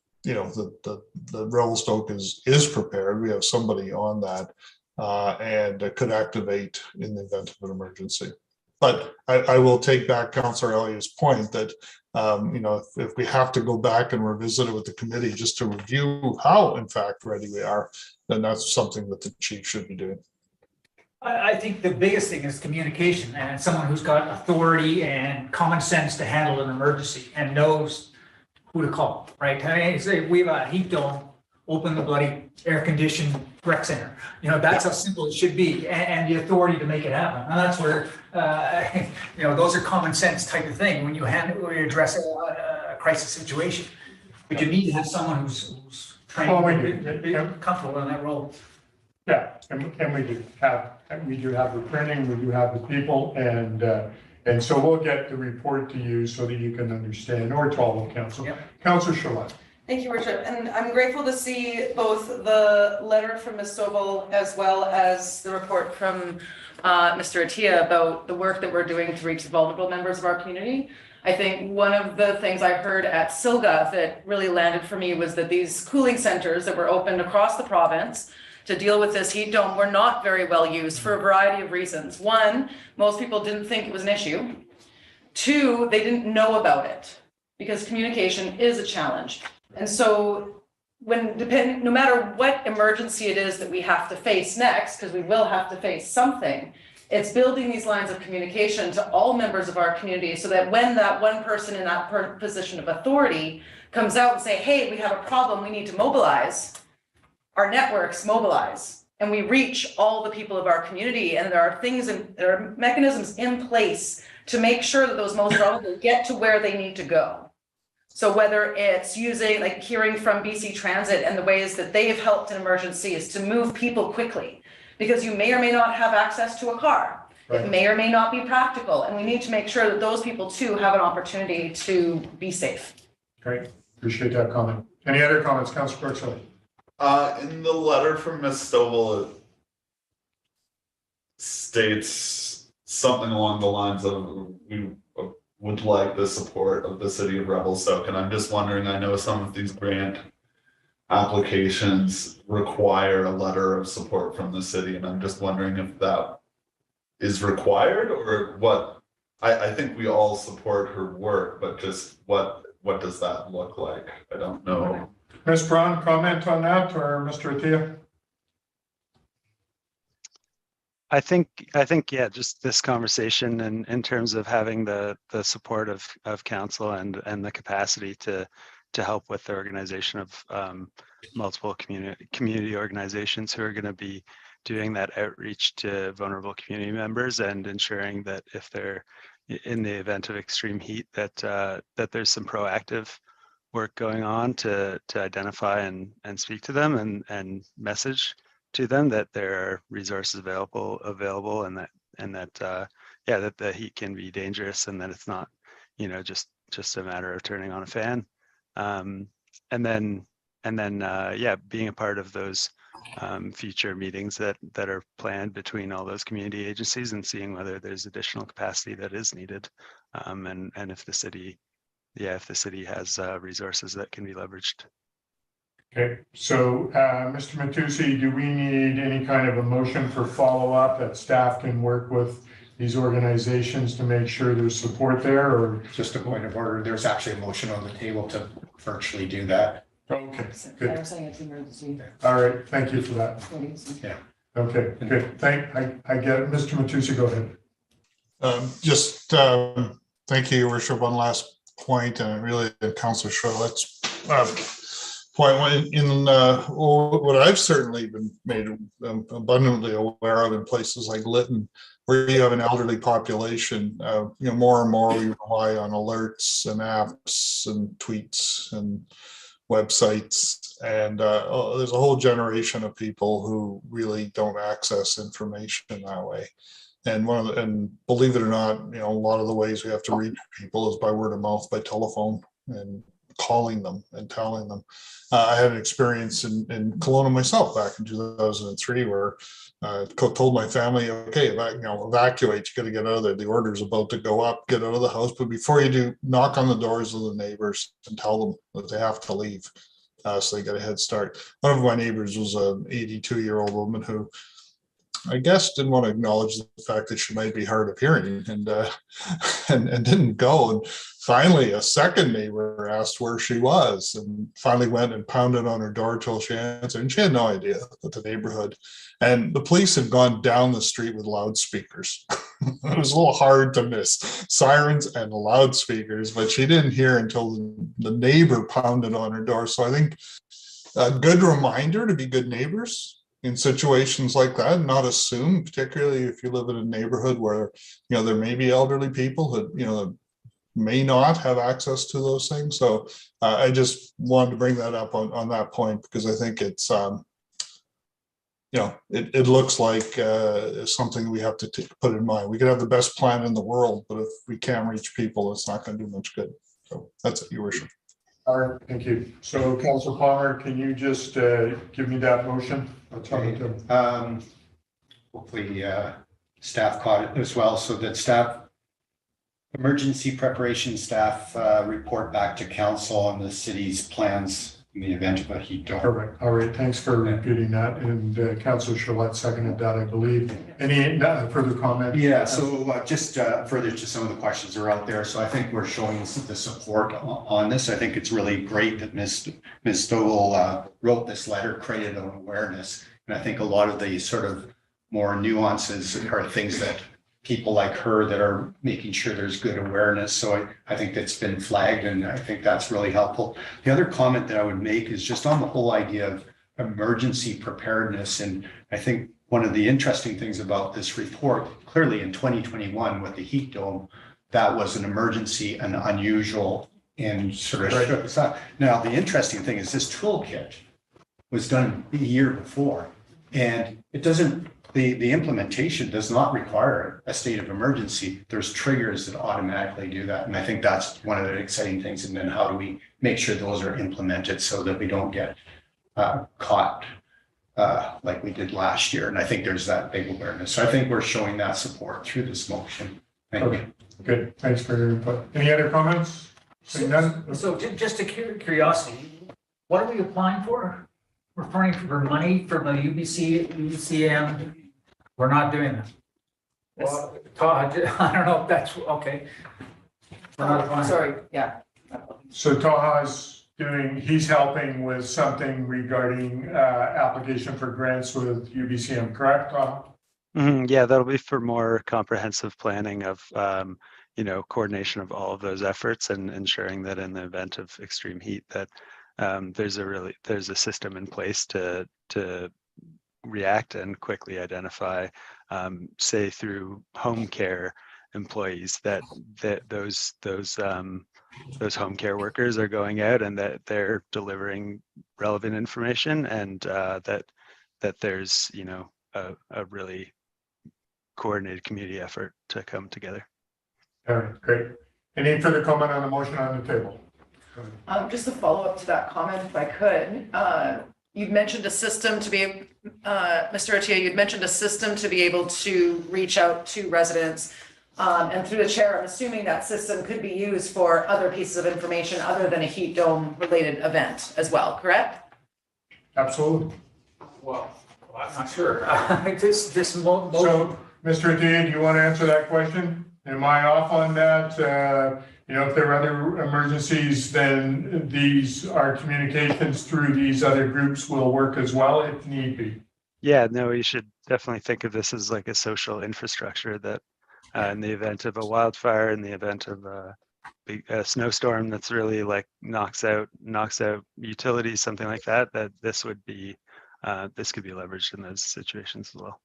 Revelstoke is prepared. We have somebody on that and could activate in the event of an emergency. But I will take back Councillor Elliott's point that if we have to go back and revisit it with the committee just to review how, in fact, ready we are, then that's something that the chief should be doing. I think the biggest thing is communication, and someone who's got authority and common sense to handle an emergency and knows who to call, right? I mean, say we have a heat dome, open the bloody air-conditioned rec center. That's how simple it should be, and the authority to make it happen. And that's where, those are common sense type of thing when you address a crisis situation. But you need to have someone who's trained and comfortable in that role. Yeah, and we do have the training, we do have the people, and so we'll get the report to you so that you can understand, or to all of council. Yep. Councillor Charlotte. Thank you, Worship. And I'm grateful to see both the letter from Ms. Sobel as well as the report from Mr. Attia about the work that we're doing to reach the vulnerable members of our community. I think one of the things I heard at Silga that really landed for me was that these cooling centers that were opened across the province to deal with this heat dome were not very well used for a variety of reasons. One, most people didn't think it was an issue. Two, they didn't know about it because communication is a challenge. And so no matter what emergency it is that we have to face next, because we will have to face something, it's building these lines of communication to all members of our community so that when that one person in that position of authority comes out and say, hey, we have a problem, we need to mobilize, our networks mobilize and we reach all the people of our community, and there are mechanisms in place to make sure that those most vulnerable get to where they need to go. So whether it's hearing from BC Transit and the ways that they have helped in emergencies to move people quickly, because you may or may not have access to a car. Right. It may or may not be practical, and we need to make sure that those people too have an opportunity to be safe. Great, appreciate that comment. Any other comments, Councillor Burkside? In the letter from Ms. Stovall, it states something along the lines of we would like the support of the city of Revelstoke, and I'm just wondering, I know some of these grant applications require a letter of support from the city, and I'm just wondering if that is required or what. I think we all support her work, but just what does that look like? I don't know. Ms. Braun, comment on that, or Mr. Attia? I think, yeah, just this conversation and in terms of having the support of council and the capacity to help with the organization of multiple community organizations who are going to be doing that outreach to vulnerable community members and ensuring that if they're in the event of extreme heat, that that there's some proactive work going on to identify and speak to them and message to them that there are resources available and that yeah, that the heat can be dangerous and that it's not, you know, just a matter of turning on a fan. And then yeah, being a part of those future meetings that are planned between all those community agencies and seeing whether there's additional capacity that is needed, and if the city has resources that can be leveraged. Okay, so Mr. Matusi, do we need any kind of a motion for follow-up that staff can work with these organizations to make sure there's support there, or? Just a point of order, there's actually a motion on the table to virtually do that. Okay, good. They're saying it's emergency. All right, thank you for that. Yeah. Okay, good. I get it. Mr. Matusi, go ahead. Thank you, Your Worship. One last point, and really Councillor Charlotte's point in what I've certainly been made abundantly aware of in places like Lytton, where you have an elderly population. You know, more and more we rely on alerts and apps and tweets and websites, and there's a whole generation of people who really don't access information that way. And and believe it or not, you know, a lot of the ways we have to reach people is by word of mouth, by telephone, and calling them and telling them. I had an experience in Kelowna myself back in 2003 where told my family, okay, evacuate, you got to get out of there. The order's about to go up, get out of the house. But before you do, knock on the doors of the neighbors and tell them that they have to leave. So they got a head start. One of my neighbors was an 82-year-old woman who I guess didn't want to acknowledge the fact that she might be hard of hearing and didn't go. And finally, a second neighbor asked where she was and finally went and pounded on her door till she answered. And she had no idea that the neighborhood and the police had gone down the street with loudspeakers. It was a little hard to miss sirens and loudspeakers, but she didn't hear until the neighbor pounded on her door. So I think a good reminder to be good neighbors in situations like that, not assume, particularly if you live in a neighborhood where, you know, there may be elderly people that, you know, that may not have access to those things. So I just wanted to bring that up on that point, because I think it's, you know, it looks like something we have to put in mind. We could have the best plan in the world, but if we can't reach people, it's not going to do much good. So that's it, Your Worship. All right, thank you. So Councillor Palmer, can you just give me that motion? Okay. Hopefully staff caught it as well, so that staff, emergency preparation staff report back to council on the city's plans in the event of a heat dome. Correct. All right, thanks for repeating that. And Councillor Charlotte seconded that, I believe. Any further comments? Yeah, so just further to some of the questions that are out there. So I think we're showing the support on this. I think it's really great that Ms. Stowell wrote this letter, created an awareness. And I think a lot of the sort of more nuances are things that people like her that are making sure there's good awareness. So I think that's been flagged, and I think that's really helpful. The other comment that I would make is just on the whole idea of emergency preparedness. And I think one of the interesting things about this report, clearly in 2021 with the heat dome, that was an emergency and unusual and sort of shook us up. Now, the interesting thing is this toolkit was done a year before, and it doesn't, the implementation does not require a state of emergency. There's triggers that automatically do that. And I think that's one of the exciting things. And then how do we make sure those are implemented so that we don't get caught like we did last year. And I think there's that big awareness. So I think we're showing that support through this motion. Thank you. Good. Thanks for your input. Any other comments? So just a curiosity, what are we applying for? We're applying for money from the UBCM. We're not doing that. Well, Todd, I don't know if that's okay. Sorry, yeah. So Taha's he's helping with something regarding application for grants with UBCM, correct, Taha? Yeah, that'll be for more comprehensive planning of, coordination of all of those efforts and ensuring that in the event of extreme heat that there's a system in place to react and quickly identify, say through home care employees, that those home care workers are going out and that they're delivering relevant information, and that there's a really coordinated community effort to come together. All right, great. Any further comment on the motion on the table? Just a follow-up to that comment, if I could. You'd mentioned a system to be, Mr. Attia, you'd mentioned a system to be able to reach out to residents. And through the chair, I'm assuming that system could be used for other pieces of information other than a heat dome related event as well, correct? Absolutely. Well, I'm not sure. So, Mr. Attia, do you want to answer that question? Am I off on that? If there are other emergencies, then our communications through these other groups will work as well if need be. Yeah, no, you should definitely think of this as like a social infrastructure that in the event of a wildfire, in the event of a snowstorm that's really like knocks out utilities, something like that, that this could be leveraged in those situations as well.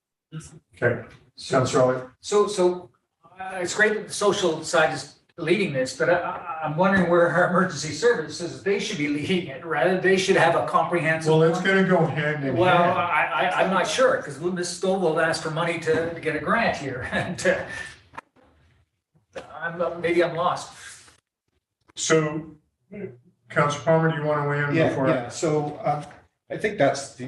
Okay, sounds right. So it's great that the social side is leading this, but I'm wondering where our emergency services, they should be leading it, rather they should have a comprehensive. Well, it's going to go hand in Well, hand. I'm not sure, because Ms. Stovall asked for money to get a grant here, and maybe I'm lost. So, Councilor Palmer, do you want to weigh in before? Yeah. So I think that's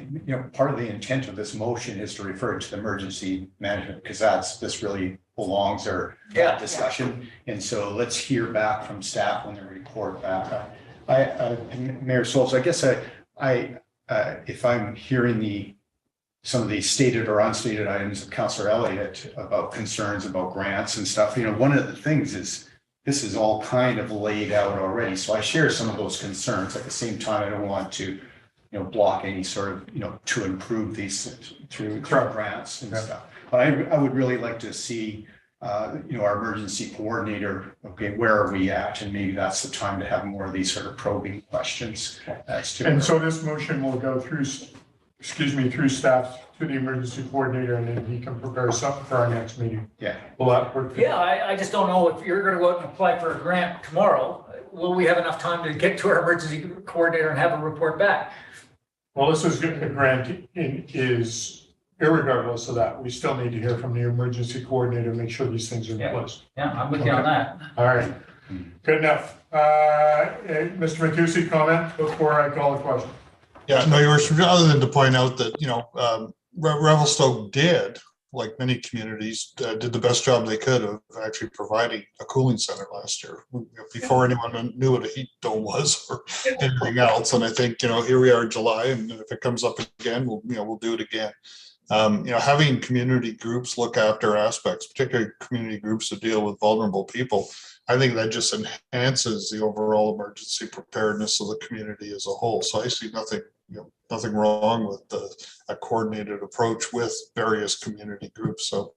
part of the intent of this motion is to refer to the emergency management, because this really belongs or discussion. And so let's hear back from staff when they report back. Mayor Sulz, I guess if I'm hearing some of the stated or unstated items of Councillor Elliott about concerns about grants and stuff, one of the things is this is all kind of laid out already. So I share some of those concerns. At the same time, I don't want to block any sort of, to improve these through grants and stuff. But I would really like to see, our emergency coordinator, okay, where are we at? And maybe that's the time to have more of these sort of probing questions. And so this motion will go through staff to the emergency coordinator, and then he can prepare something for our next meeting. Yeah. Will that work? Yeah, I just don't know if you're going to go out and apply for a grant tomorrow. Will we have enough time to get to our emergency coordinator and have a report back? Well, this is the grant is irregardless of that. We still need to hear from the emergency coordinator to make sure these things are in place. Yeah, I'm with you on that. All right, good enough. Mr. Matusi, comment before I call the question. Yeah, no, other than to point out that, Revelstoke did, like many communities, did the best job they could of actually providing a cooling center last year before anyone knew what a heat dome was or anything else. And I think, here we are in July, and if it comes up again, we'll do it again. Having community groups look after aspects, particularly community groups that deal with vulnerable people, I think that just enhances the overall emergency preparedness of the community as a whole. So I see nothing wrong with a coordinated approach with various community groups. So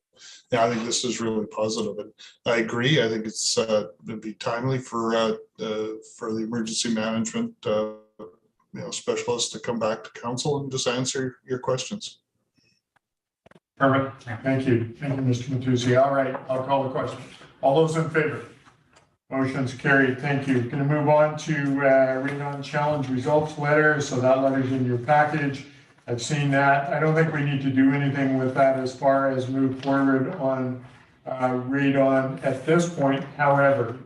yeah, I think this is really positive, and I agree. I think it's it'd be timely for the emergency management specialist to come back to council and just answer your questions. Perfect. Thank you. Thank you, Mr. Matusi. All right, I'll call the question. All those in favor? Motion's carried. Thank you. Going to move on to Renown Challenge results letter. So that letter's in your package. I've seen that. I don't think we need to do anything with that as far as move forward on Radon at this point. However,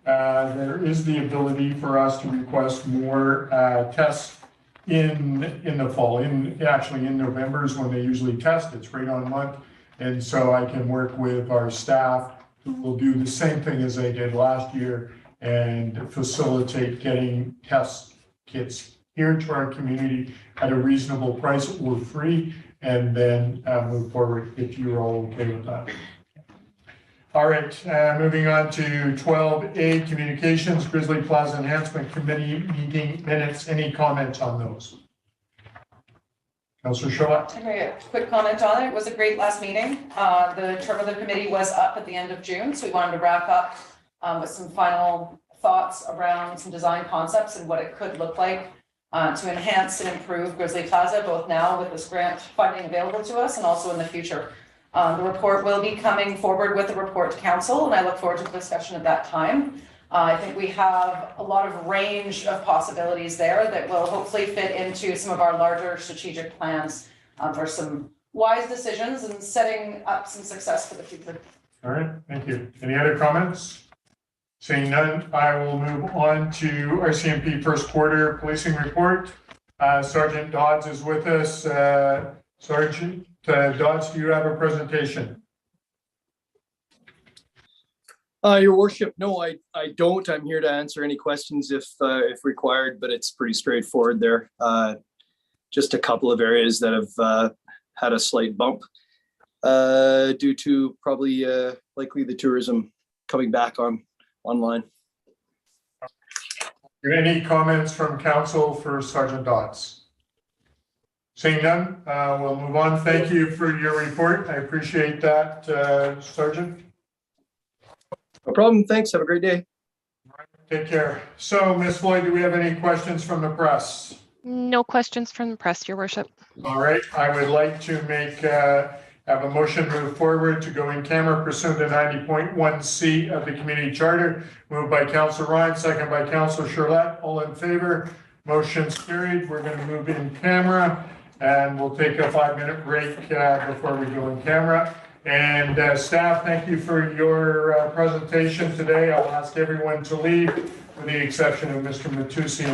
there is the ability for us to request more tests in the fall. Actually in November is when they usually test. It's Radon month, and so I can work with our staff who will do the same thing as they did last year and facilitate getting test kits here to our community at a reasonable price or free, and then move forward if you're all okay with that. All right, moving on to 12A, communications, Grizzly Plaza Enhancement Committee meeting minutes. Any comments on those? Councillor Charlotte. Okay, a quick comment on it. It was a great last meeting. The term of the committee was up at the end of June, so we wanted to wrap up with some final thoughts around some design concepts and what it could look like to enhance and improve Grizzly Plaza, both now with this grant funding available to us and also in the future. The report will be coming forward with the report to council, and I look forward to the discussion at that time. I think we have a lot of range of possibilities there that will hopefully fit into some of our larger strategic plans for some wise decisions and setting up some success for the future. All right, thank you. Any other comments? Seeing none, I will move on to Rcmp first quarter policing report. Sergeant Dodds is with us. Sergeant Dodds, do you have a presentation? Your worship, no, I don't. I'm here to answer any questions if required, but it's pretty straightforward there. Just a couple of areas that have had a slight bump due to probably likely the tourism coming back online. Any comments from council for Sergeant Dodds? Seeing none, we'll move on. Thank you for your report. I appreciate that, Sergeant. No problem. Thanks. Have a great day. Take care. So, Ms. Floyd, do we have any questions from the press? No questions from the press, Your Worship. All right. I would like to have a motion move forward to go in camera pursuant to 90.1C of the community charter. Moved by Councillor Ryan, second by Councillor Charlotte. All in favor? Motion's carried. We're going to move in camera and we'll take a 5-minute break before we go in camera. And staff, thank you for your presentation today. I'll ask everyone to leave with the exception of Mr. Matusi.